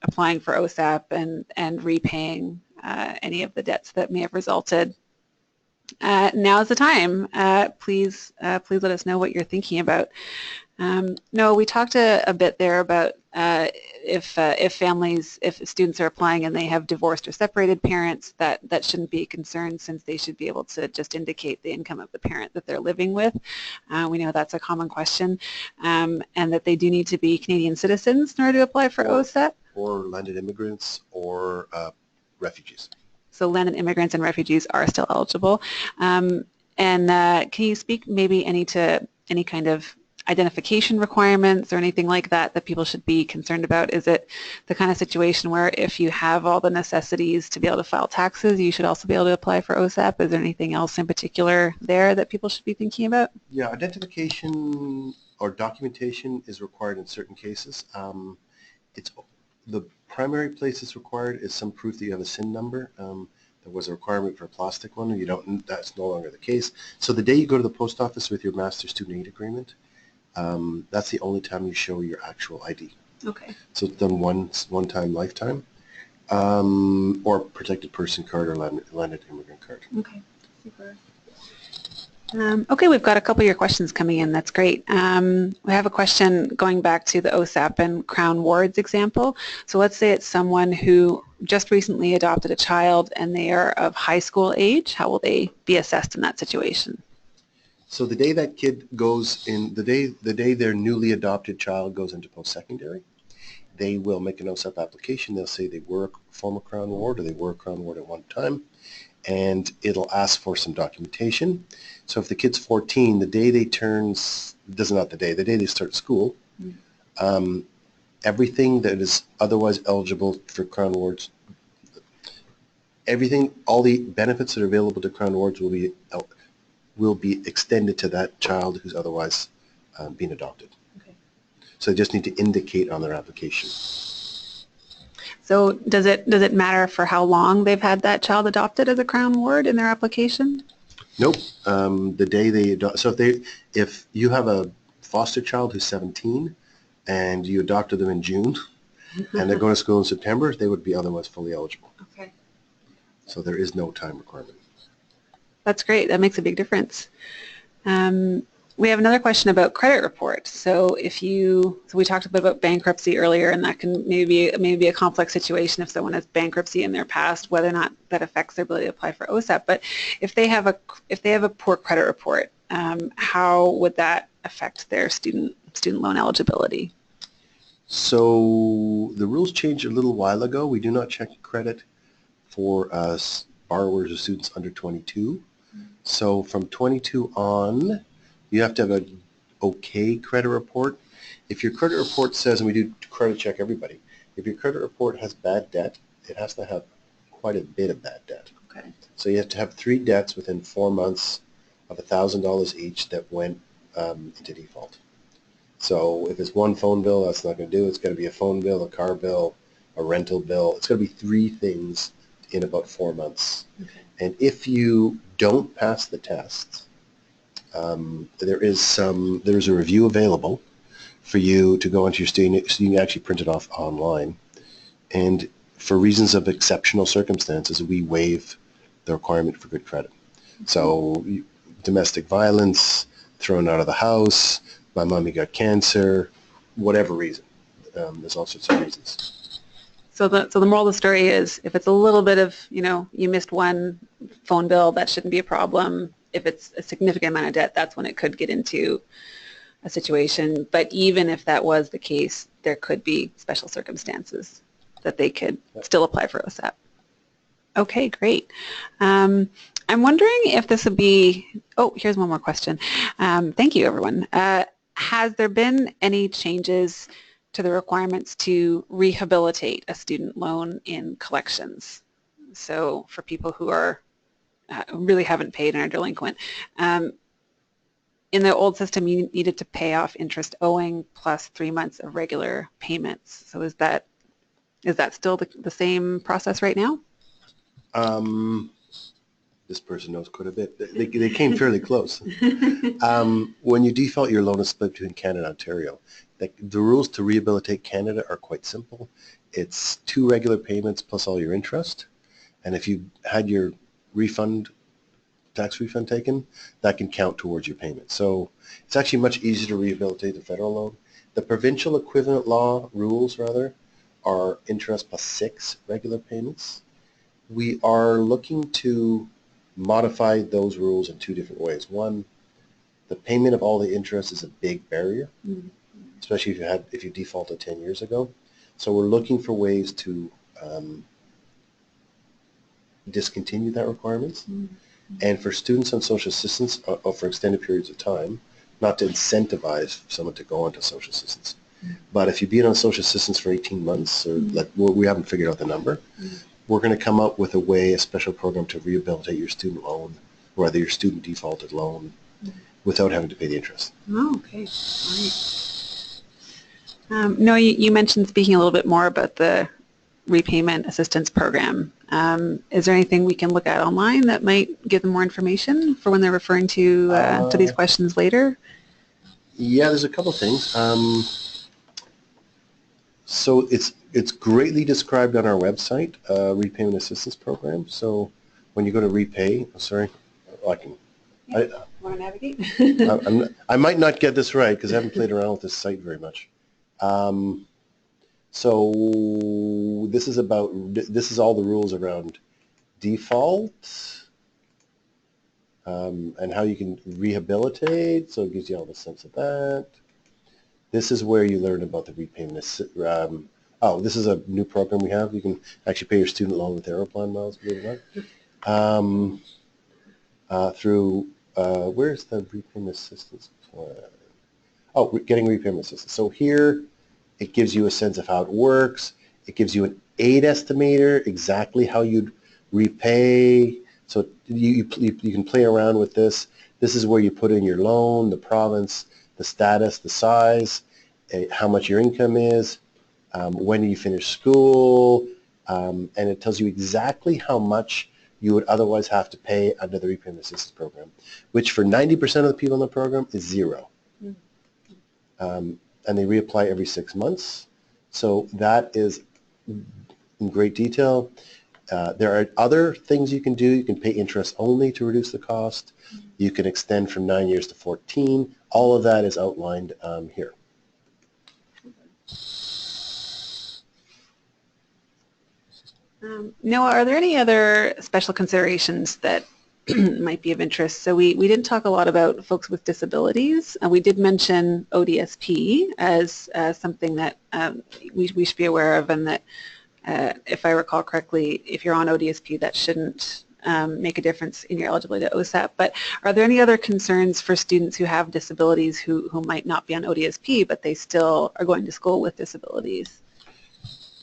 applying for OSAP and repaying any of the debts that may have resulted. Now's the time. Please let us know what you're thinking about. No, we talked a bit there about if students are applying and they have divorced or separated parents, that shouldn't be a concern, since they should be able to just indicate the income of the parent that they're living with. We know that's a common question, and that they do need to be Canadian citizens in order to apply for OSAP. Or landed immigrants or refugees. So landed immigrants and refugees are still eligible. And can you speak maybe any kind of identification requirements or anything like that people should be concerned about? Is it the kind of situation where if you have all the necessities to be able to file taxes, you should also be able to apply for OSAP? Is there anything else in particular there that people should be thinking about? Yeah, identification or documentation is required in certain cases. It's the primary place it's required is some proof that you have a SIN number. There was a requirement for a plastic one, and you don't. That's no longer the case. So the day you go to the post office with your master student aid agreement, that's the only time you show your actual ID. Okay. So it's done one time, lifetime, or protected person card or landed immigrant card. Okay. Super. Okay, we've got a couple of your questions coming in. That's great. We have a question going back to the OSAP and Crown wards example. So let's say it's someone who just recently adopted a child and they are of high school age. How will they be assessed in that situation? So the day that kid goes in, the day their newly adopted child goes into postsecondary, they will make an OSAP application. They'll say they were a former Crown ward or they were a Crown ward at one time, and it'll ask for some documentation. So if the kid's 14, the day they the day they start school, everything that is otherwise eligible for Crown wards, all the benefits that are available to Crown wards will be extended to that child who's otherwise been adopted. Okay. So they just need to indicate on their application. So does it matter for how long they've had that child adopted as a Crown ward in their application? Nope. The day they adopt. So if you have a foster child who's 17 and you adopted them in June and they're going to school in September, they would be otherwise fully eligible. Okay. So there is no time requirement. That's great. That makes a big difference. We have another question about credit report. So we talked a bit about bankruptcy earlier, and that can maybe be a complex situation if someone has bankruptcy in their past, whether or not that affects their ability to apply for OSAP. But if they have a poor credit report, how would that affect their student loan eligibility? So the rules changed a little while ago. We do not check credit for borrowers or students under 22. So from 22 on, you have to have an okay credit report. If your credit report says, and we do credit check everybody, if your credit report has bad debt, it has to have quite a bit of bad debt. Okay. So you have to have 3 debts within 4 months of $1,000 each that went into default. So if it's one phone bill, that's not going to do. It's going to be a phone bill, a car bill, a rental bill. It's going to be 3 things in about 4 months. Okay. And if you don't pass the test, there's a review available for you to go into your student, so you can actually print it off online. And for reasons of exceptional circumstances, we waive the requirement for good credit. So domestic violence, thrown out of the house, my mommy got cancer, whatever reason. There's all sorts of reasons. So the moral of the story is, if it's a little bit of, you missed one phone bill, that shouldn't be a problem. If it's a significant amount of debt, that's when it could get into a situation. But even if that was the case, there could be special circumstances that they could still apply for OSAP. Okay, great. I'm wondering if this would be, here's one more question. Thank you, everyone. Has there been any changes to the requirements to rehabilitate a student loan in collections? So for people who are really haven't paid and are delinquent. In the old system, you needed to pay off interest owing plus 3 months of regular payments. So is that still the same process right now? This person knows quite a bit. They came fairly close. When you default, your loan is split between Canada and Ontario. The rules to rehabilitate Canada are quite simple. It's 2 regular payments plus all your interest. And if you had your tax refund taken, that can count towards your payment. So it's actually much easier to rehabilitate the federal loan. The provincial equivalent rules are interest plus 6 regular payments. We are looking to modify those rules in 2 different ways. One, the payment of all the interest is a big barrier, especially if you defaulted 10 years ago. So we're looking for ways to discontinue that requirement. And for students on social assistance for extended periods of time, not to incentivize someone to go onto social assistance. But if you've been on social assistance for 18 months, or we haven't figured out the number, we're going to come up with a special program to rehabilitate your student loan, or rather your student defaulted loan, without having to pay the interest. Oh, okay. All right. No, you mentioned speaking a little bit more about the repayment assistance program. Is there anything we can look at online that might give them more information for when they're referring to these questions later? Yeah, there's a couple things. So it's greatly described on our website, repayment assistance program. So when you go to repay, want to navigate? I might not get this right because I haven't played around with this site very much. So this is all the rules around default and how you can rehabilitate. So it gives you all the sense of that. This is where you learn about the repayment. This is a new program we have. You can actually pay your student loan with Aeroplan miles, believe it or not. Through where's the repayment assistance plan? Oh, getting repayment assistance. So here, it gives you a sense of how it works. It gives you an aid estimator, exactly how you'd repay. So you can play around with this. This is where you put in your loan, the province, the status, the size, how much your income is, when you finish school, and it tells you exactly how much you would otherwise have to pay under the repayment assistance program, which for 90% of the people in the program is 0. And they reapply every 6 months. So that is in great detail. There are other things you can do. You can pay interest only to reduce the cost. You can extend from 9 years to 14. All of that is outlined here. Noah, are there any other special considerations that might be of interest? So we didn't talk a lot about folks with disabilities. We did mention ODSP as something that we should be aware of, and that if I recall correctly, if you're on ODSP, that shouldn't make a difference in your eligibility to OSAP. But are there any other concerns for students who have disabilities who might not be on ODSP, but they still are going to school with disabilities?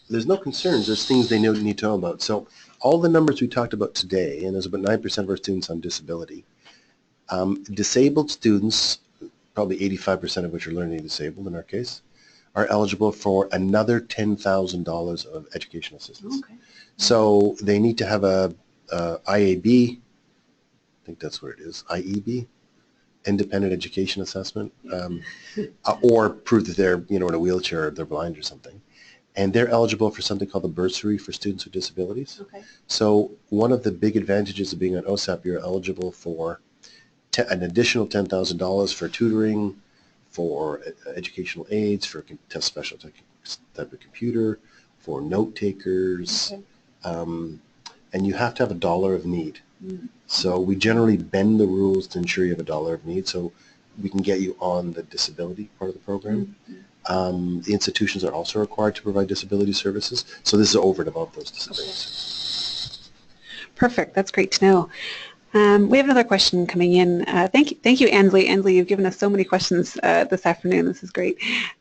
There's no concerns. There's things they need to know about. So all the numbers we talked about today, and there's about 9% of our students on disability. Disabled students, probably 85% of which are learning disabled in our case, are eligible for another $10,000 of educational assistance. Okay. So they need to have a IAB, I think that's what it is, IEB, Independent Education Assessment, or prove that they're in a wheelchair or they're blind or something. And they're eligible for something called the bursary for students with disabilities. Okay. So one of the big advantages of being on OSAP, you're eligible for an additional $10,000 for tutoring, for educational aids, for special type of computer, for note takers, okay. And you have to have $1 of need. Mm-hmm. So we generally bend the rules to ensure you have $1 of need, so we can get you on the disability part of the program. Mm-hmm. The institutions are also required to provide disability services, so this is over and above those disability services. Perfect. That's great to know. We have another question coming in. Thank you, Ansley. Ansley, you've given us so many questions this afternoon. This is great.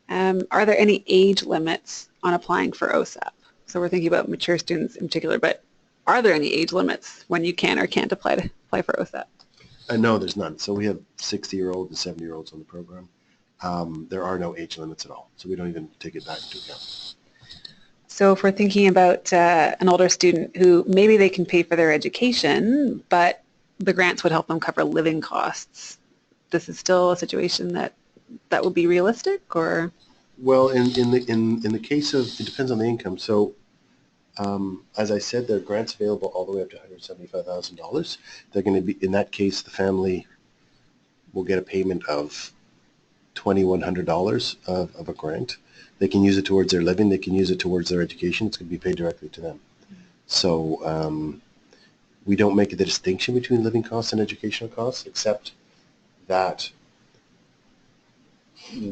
Are there any age limits on applying for OSAP? So we're thinking about mature students in particular, but are there any age limits when you can or can't apply apply for OSAP? No, there's none. So we have 60-year-olds and 70-year-olds on the program. There are no age limits at all, so we don't even take it back into account. So if we're thinking about an older student who maybe they can pay for their education, but the grants would help them cover living costs, this is still a situation that would be realistic, or? Well, in the case of, it depends on the income. So as I said, there are grants available all the way up to $175,000. They're going to be, in that case, the family will get a payment of $2,100 of a grant. They can use it towards their living. They can use it towards their education. It's going to be paid directly to them. So we don't make the distinction between living costs and educational costs, except that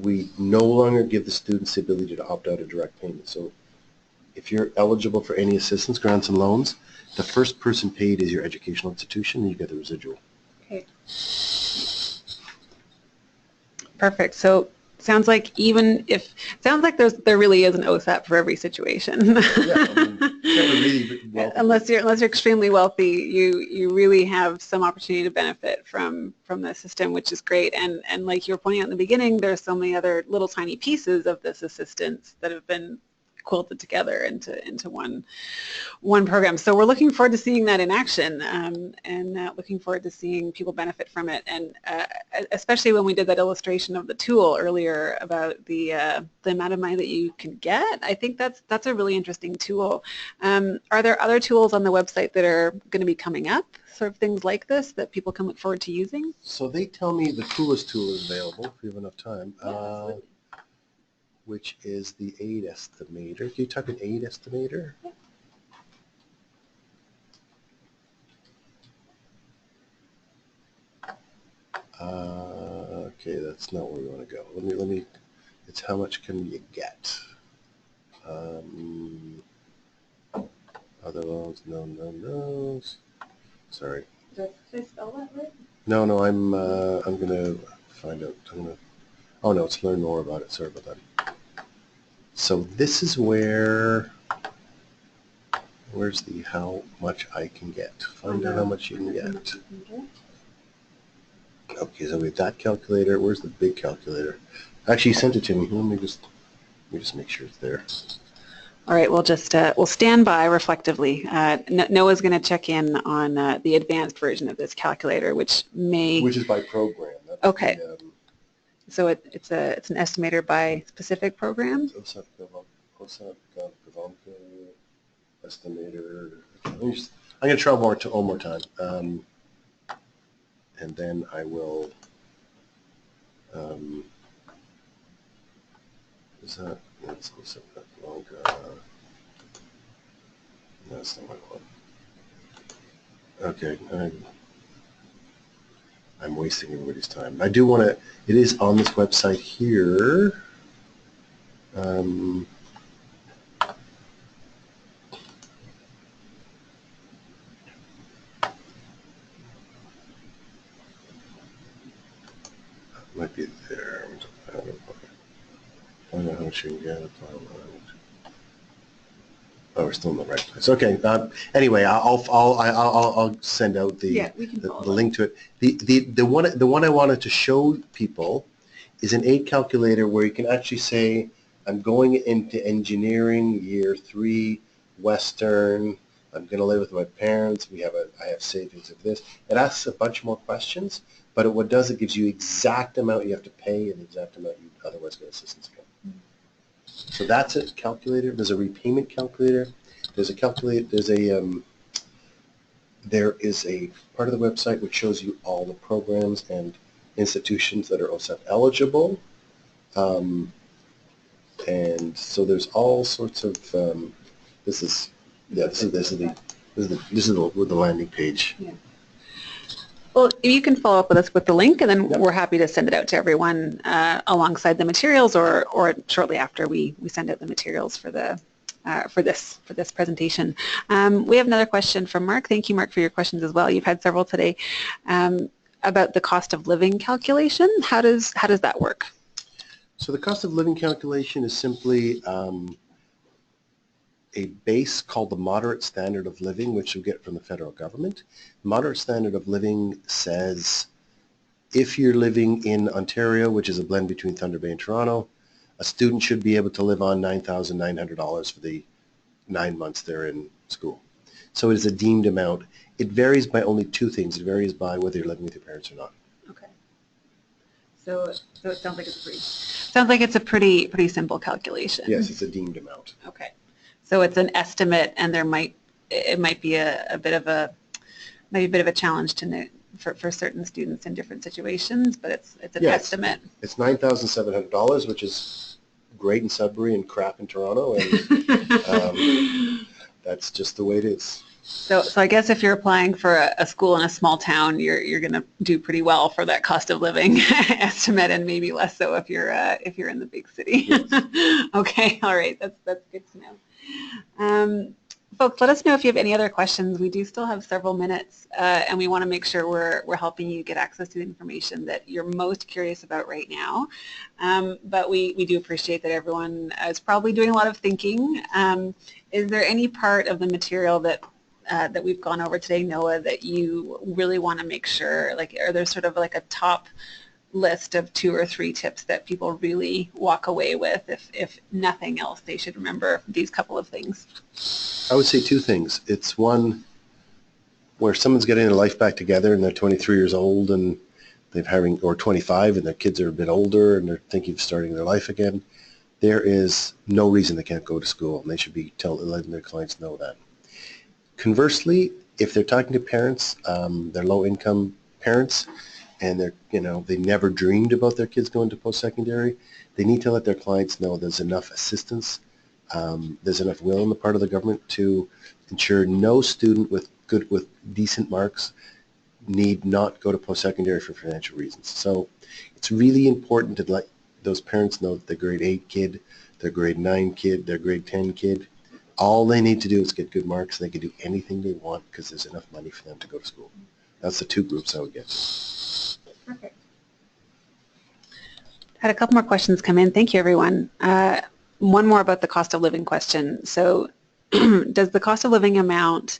we no longer give the students the ability to opt out of direct payment. So if you're eligible for any assistance, grants, and loans, the first person paid is your educational institution, and you get the residual. Okay. Perfect. So sounds like there really is an OSAP for every situation. Yeah, I mean, really wealthy. unless you're extremely wealthy, you really have some opportunity to benefit from the system, which is great. And like you were pointing out in the beginning, there's so many other little tiny pieces of this assistance that have been quilted together into one program. So we're looking forward to seeing that in action, and looking forward to seeing people benefit from it. And especially when we did that illustration of the tool earlier about the amount of money that you can get, I think that's a really interesting tool. Are there other tools on the website that are going to be coming up, sort of things like this, that people can look forward to using? So they tell me the coolest tool is available if we have enough time. Yeah, which is the aid estimator. Can you type in aid estimator? Yeah. Okay, that's not where we want to go. Let me. It's how much can you get? Other loans, no. Sorry. Did I spell that right? No, I'm gonna find out. Oh no, it's learn more about it. Sorry about that. So this is where's the how much I can get. Find out how much you can get. Okay, so we have that calculator. Where's the big calculator? Actually, you sent it to me. Let me just make sure it's there. All right, we'll stand by reflectively. Noah's going to check in on the advanced version of this calculator, which is by program. That's okay. So it's an estimator by specific program? OSAP estimator. I'm going to try one more time. And then I will, is that, that's OSAP that's not my one. Okay, I'm wasting everybody's time. I do want to, it is on this website here. Might be there. Find out how much you can get. Oh, we're still in the right place. Okay. Anyway, I'll send out the link to it. The one I wanted to show people is an aid calculator where you can actually say, I'm going into engineering year 3, Western. I'm going to live with my parents. I have savings of this. It asks a bunch more questions, but what does, it gives you exact amount you have to pay and the exact amount you otherwise get assistance for. So that's a calculator. There's a repayment calculator. There's a calculator. There is a part of the website which shows you all the programs and institutions that are OSAP eligible. And so there's all sorts of. This is the landing page. Yeah. Well, you can follow up with us with the link, and then we're happy to send it out to everyone alongside the materials, or shortly after we send out the materials for the for this presentation. We have another question from Mark. Thank you, Mark, for your questions as well. You've had several today about the cost of living calculation. How does that work? So the cost of living calculation is simply a base called the Moderate Standard of Living, which you get from the federal government. Moderate Standard of Living says if you're living in Ontario, which is a blend between Thunder Bay and Toronto, a student should be able to live on $9,900 for the 9 months they're in school. So it is a deemed amount. It varies by only two things. It varies by whether you're living with your parents or not. Okay. So it sounds like it's a pretty simple calculation. Yes, it's a deemed amount. Okay. So it's an estimate, and it might be a bit of a challenge for certain students in different situations, but it's an estimate. It's $9,700, which is great in Sudbury and crap in Toronto, and that's just the way it is. So I guess if you're applying for a school in a small town, you're going to do pretty well for that cost of living estimate, and maybe less so if you're in the big city. Yes. Okay, all right, that's good to know. Folks, let us know if you have any other questions. We do still have several minutes, and we want to make sure we're helping you get access to the information that you're most curious about right now. But we do appreciate that everyone is probably doing a lot of thinking. Is there any part of the material that we've gone over today, Noah, that you really want to make sure, like, are there sort of like a top list of 2 or 3 tips that people really walk away with? If nothing else, they should remember these couple of things. I would say 2 things. It's one where someone's getting their life back together and they're 23 years old and or 25 and their kids are a bit older and they're thinking of starting their life again. There is no reason they can't go to school, and they should be letting their clients know that. Conversely, if they're talking to parents, they're low-income parents, and they never dreamed about their kids going to post-secondary, they need to let their clients know there's enough assistance, there's enough will on the part of the government to ensure no student with decent marks need not go to post-secondary for financial reasons. So it's really important to let those parents know that their grade 8 kid, their grade 9 kid, their grade 10 kid, all they need to do is get good marks. They can do anything they want because there's enough money for them to go to school. That's the 2 groups I would get to. Perfect. Had a couple more questions come in. Thank you, everyone. One more about the cost of living question. So does the cost of living amount,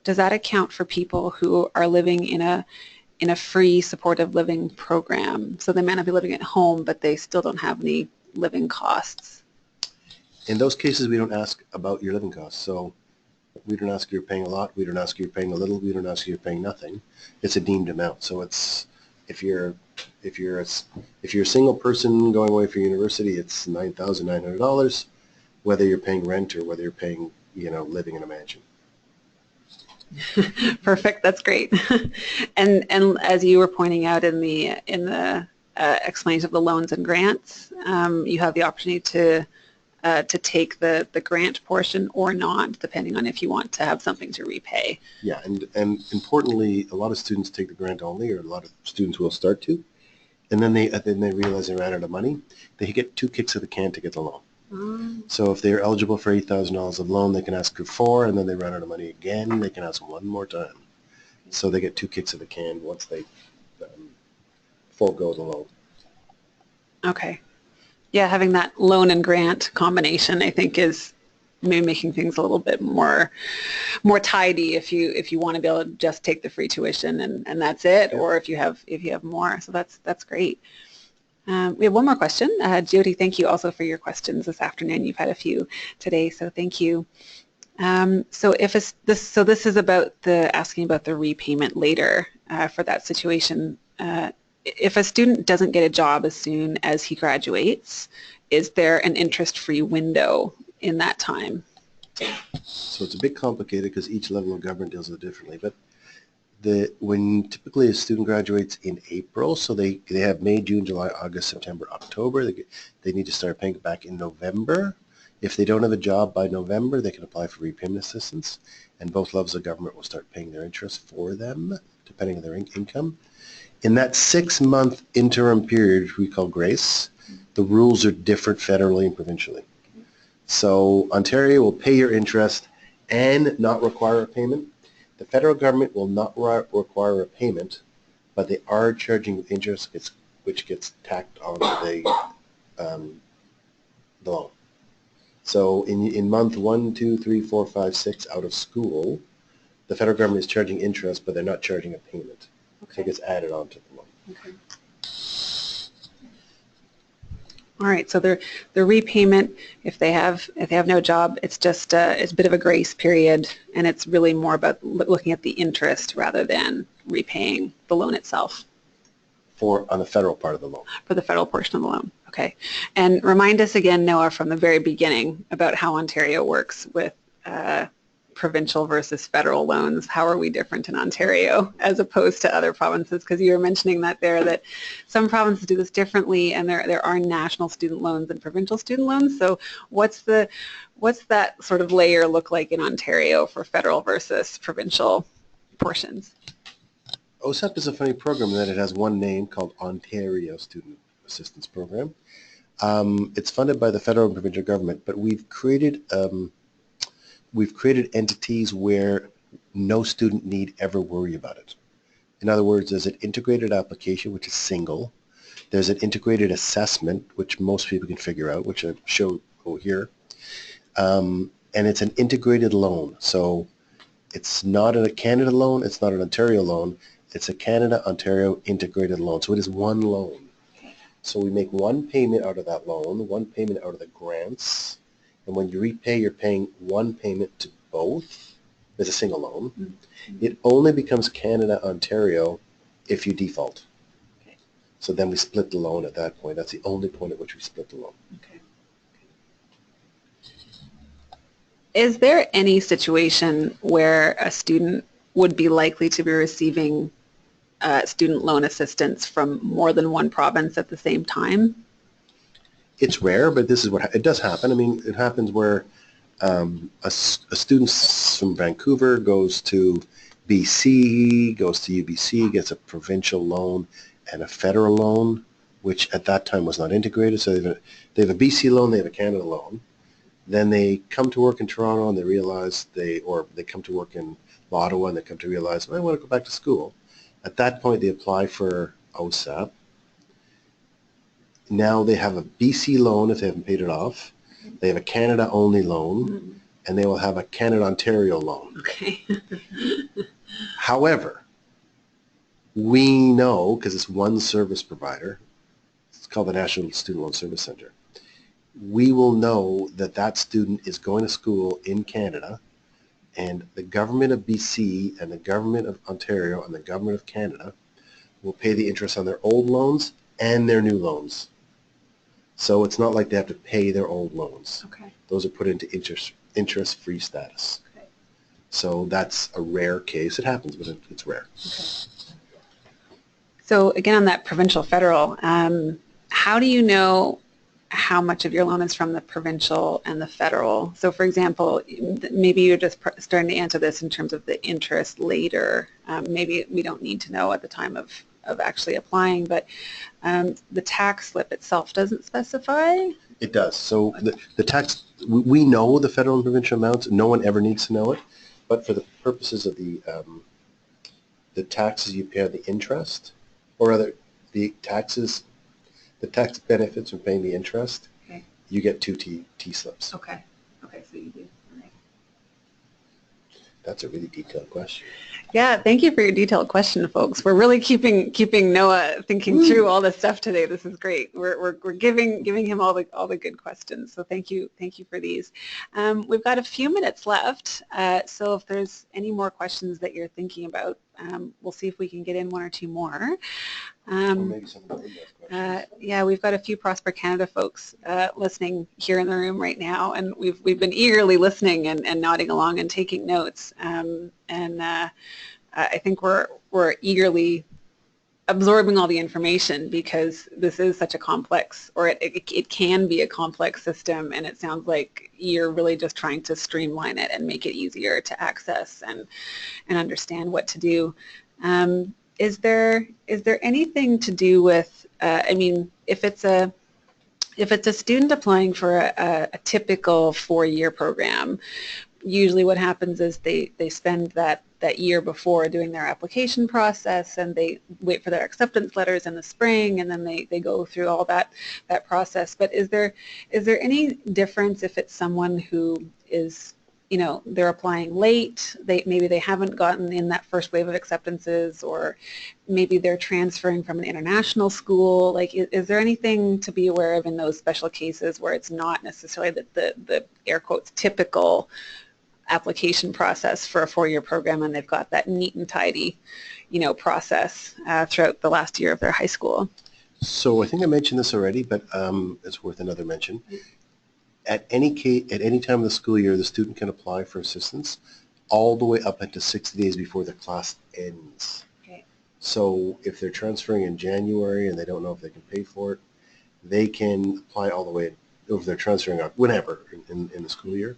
does that account for people who are living in a free supportive living program? So they might not be living at home, but they still don't have any living costs. In those cases, we don't ask about your living costs. So we don't ask if you're paying a lot. We don't ask if you're paying a little. We don't ask if you're paying nothing. It's a deemed amount. So it's if you're a single person going away for university, it's $9,900, whether you're paying rent or whether you're paying living in a mansion. Perfect. That's great. And as you were pointing out in the explanation of the loans and grants, you have the opportunity to take the grant portion or not, depending on if you want to have something to repay. Yeah, and importantly, a lot of students take the grant only, or a lot of students will start to, and then they realize they ran out of money. They get 2 kicks of the can to get the loan. So if they're eligible for $8,000 of loan, they can ask for 4, and then they run out of money again. They can ask one more time. So they get 2 kicks of the can once they forego the loan. Okay. Yeah, having that loan and grant combination, I think, is maybe making things a little bit more tidy if you want to be able to just take the free tuition and that's it, yeah. Or if you have more. So that's great. We have one more question. Jody, thank you also for your questions this afternoon. You've had a few today, so thank you. So this is about asking about the repayment later for that situation. If a student doesn't get a job as soon as he graduates, is there an interest-free window in that time? So it's a bit complicated because each level of government deals with it differently. But when typically a student graduates in April, so they have May, June, July, August, September, October. They need to start paying it back in November. If they don't have a job by November, they can apply for repayment assistance, and both levels of government will start paying their interest for them, depending on their income. In that 6-month interim period, which we call grace, the rules are different federally and provincially. So Ontario will pay your interest and not require a payment. The federal government will not require a payment, but they are charging interest, which gets tacked onto the loan. So in month 1, 2, 3, 4, 5, 6 out of school, the federal government is charging interest, but they're not charging a payment. Okay. So it gets added onto the loan. Okay. All right, so the repayment, if they have no job, it's just it's a bit of a grace period, and it's really more about looking at the interest rather than repaying the loan itself. On the federal part of the loan. For the federal portion of the loan, okay. And remind us again, Noah, from the very beginning about how Ontario works with provincial versus federal loans. How are we different in Ontario as opposed to other provinces? Because you were mentioning that some provinces do this differently, and there are national student loans and provincial student loans. So what's that sort of layer look like in Ontario for federal versus provincial portions? OSAP is a funny program in that it has one name called Ontario Student Assistance Program. It's funded by the federal and provincial government, but we've created entities where no student need ever worry about it. In other words, there's an integrated application, which is single. There's an integrated assessment, which most people can figure out, which I show here. And it's an integrated loan. So it's not a Canada loan, it's not an Ontario loan, it's a Canada-Ontario integrated loan. So it is one loan. So we make one payment out of that loan, one payment out of the grants, and when you repay, you're paying one payment to both. It's a single loan. Mm-hmm. It only becomes Canada-Ontario if you default. Okay. So then we split the loan at that point. That's the only point at which we split the loan. Okay. Is there any situation where a student would be likely to be receiving student loan assistance from more than one province at the same time? It's rare, but this is what it does happen. I mean, it happens where a student from Vancouver goes to BC, goes to UBC, gets a provincial loan and a federal loan, which at that time was not integrated. So they have a BC loan, they have a Canada loan. Then they come to work in Toronto and they realize they come to work in Ottawa and they come to realize, well, I want to go back to school. At that point, they apply for OSAP. Now they have a BC loan if they haven't paid it off. They have a Canada-only loan, and they will have a Canada-Ontario loan. Okay. However, we know, because it's one service provider, it's called the National Student Loan Service Center, we will know that that student is going to school in Canada, and the government of BC and the government of Ontario and the government of Canada will pay the interest on their old loans and their new loans. So it's not like they have to pay their old loans. Okay. Those are put into interest-free status. Okay. So that's a rare case. It happens, but it's rare. Okay. So again, on that provincial federal, how do you know how much of your loan is from the provincial and the federal? So for example, maybe you're just starting to answer this in terms of the interest later. Maybe we don't need to know at the time of actually applying, but the tax slip itself doesn't specify? It does. So the tax, we know the federal and provincial amounts. No one ever needs to know it, but for the purposes of the taxes you pay on the interest, or rather the tax benefits from paying the interest, okay, you get two T-slips. Okay. Okay, so you do. All right. That's a really detailed question. Yeah, thank you for your detailed question, folks. We're really keeping Noah thinking through all this stuff today. This is great. We're giving him all the good questions. So thank you for these. We've got a few minutes left. So if there's any more questions that you're thinking about, we'll see if we can get in one or two more. Yeah, we've got a few Prosper Canada folks listening here in the room right now, and we've been eagerly listening and nodding along and taking notes. I think we're eagerly absorbing all the information because this is such a complex, or it can be a complex system, and it sounds like you're really just trying to streamline it and make it easier to access and understand what to do. Is there anything to do with, I mean, if it's a student applying for a typical 4-year program, usually what happens is they spend that year before doing their application process, and they wait for their acceptance letters in the spring, and then they go through all that process. But is there any difference if it's someone who is, you know, they're applying late, maybe they haven't gotten in that first wave of acceptances, or maybe they're transferring from an international school? Like, is there anything to be aware of in those special cases where it's not necessarily the air quotes typical application process for a 4-year program, and they've got that neat and tidy, you know, process throughout the last year of their high school? So I think I mentioned this already, but it's worth another mention. At any time of the school year, the student can apply for assistance all the way up into 60 days before the class ends. Okay. So if they're transferring in January and they don't know if they can pay for it, they can apply all the way, if they're transferring out whenever in the school year.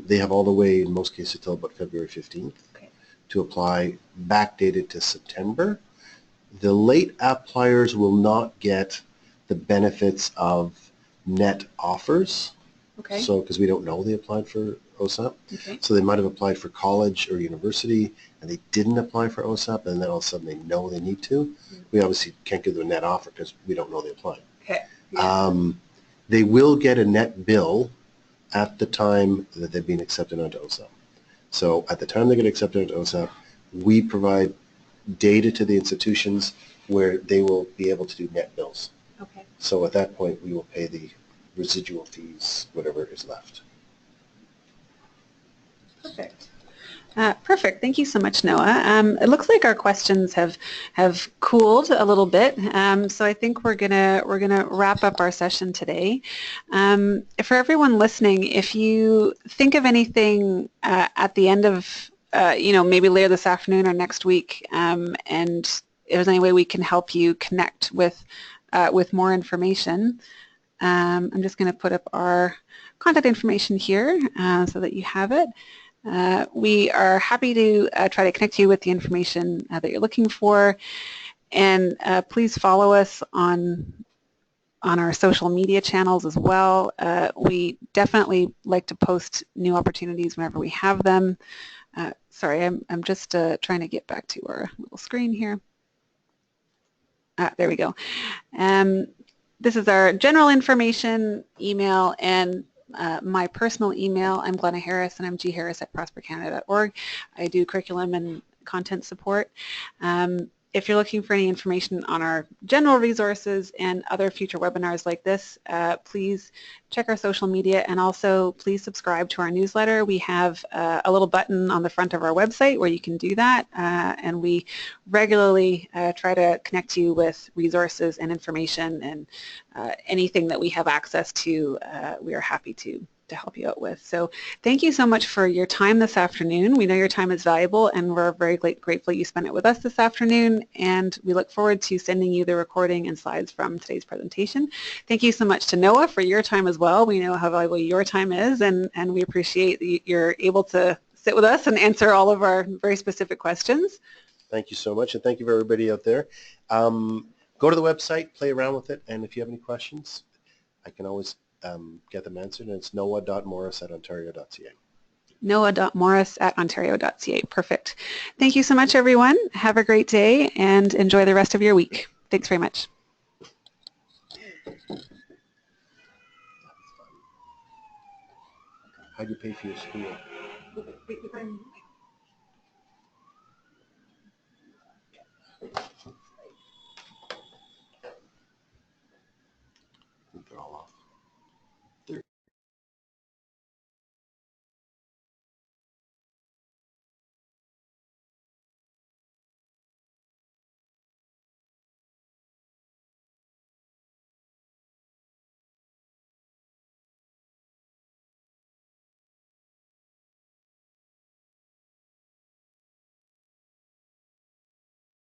They have all the way, in most cases, till about February 15th to apply, backdated to September. The late appliers will not get the benefits of net offers. Okay. So, because we don't know they applied for OSAP. Okay. So they might have applied for college or university and they didn't apply for OSAP, and then all of a sudden they know they need to. Mm-hmm. We obviously can't give them a net offer because we don't know they applied. Okay. Yeah. They will get a net bill at the time that they've been accepted onto OSAP. So at the time they get accepted onto OSAP, we provide data to the institutions where they will be able to do net bills. Okay. So at that point, we will pay the residual fees, whatever is left. Perfect. Perfect. Thank you so much, Noah. It looks like our questions have cooled a little bit, so I think we're gonna wrap up our session today. For everyone listening, if you think of anything at the end of you know, maybe later this afternoon or next week, and if there's any way we can help you connect with more information, I'm just going to put up our contact information here so that you have it. We are happy to try to connect you with the information that you're looking for, and please follow us on our social media channels as well. We definitely like to post new opportunities whenever we have them. Sorry, I'm just trying to get back to our little screen here. There we go. This is our general information email, and my personal email. I'm Glenna Harris, and I'm gharris@prospercanada.org. I do curriculum and content support. If you're looking for any information on our general resources and other future webinars like this, please check our social media, and also please subscribe to our newsletter. We have a little button on the front of our website where you can do that, and we regularly try to connect you with resources and information, and anything that we have access to, we are happy to help you out with. So thank you so much for your time this afternoon. We know your time is valuable, and we're very grateful you spent it with us this afternoon, and we look forward to sending you the recording and slides from today's presentation. Thank you so much to Noah for your time as well. We know how valuable your time is, and we appreciate that you're able to sit with us and answer all of our very specific questions. Thank you so much, and thank you for everybody out there. Go to the website, play around with it, and if you have any questions, I can always get them answered, and it's noah.morris@ontario.ca. noah.morris@ontario.ca. Perfect. Thank you so much, everyone. Have a great day, and enjoy the rest of your week. Thanks very much. How do you pay for your school?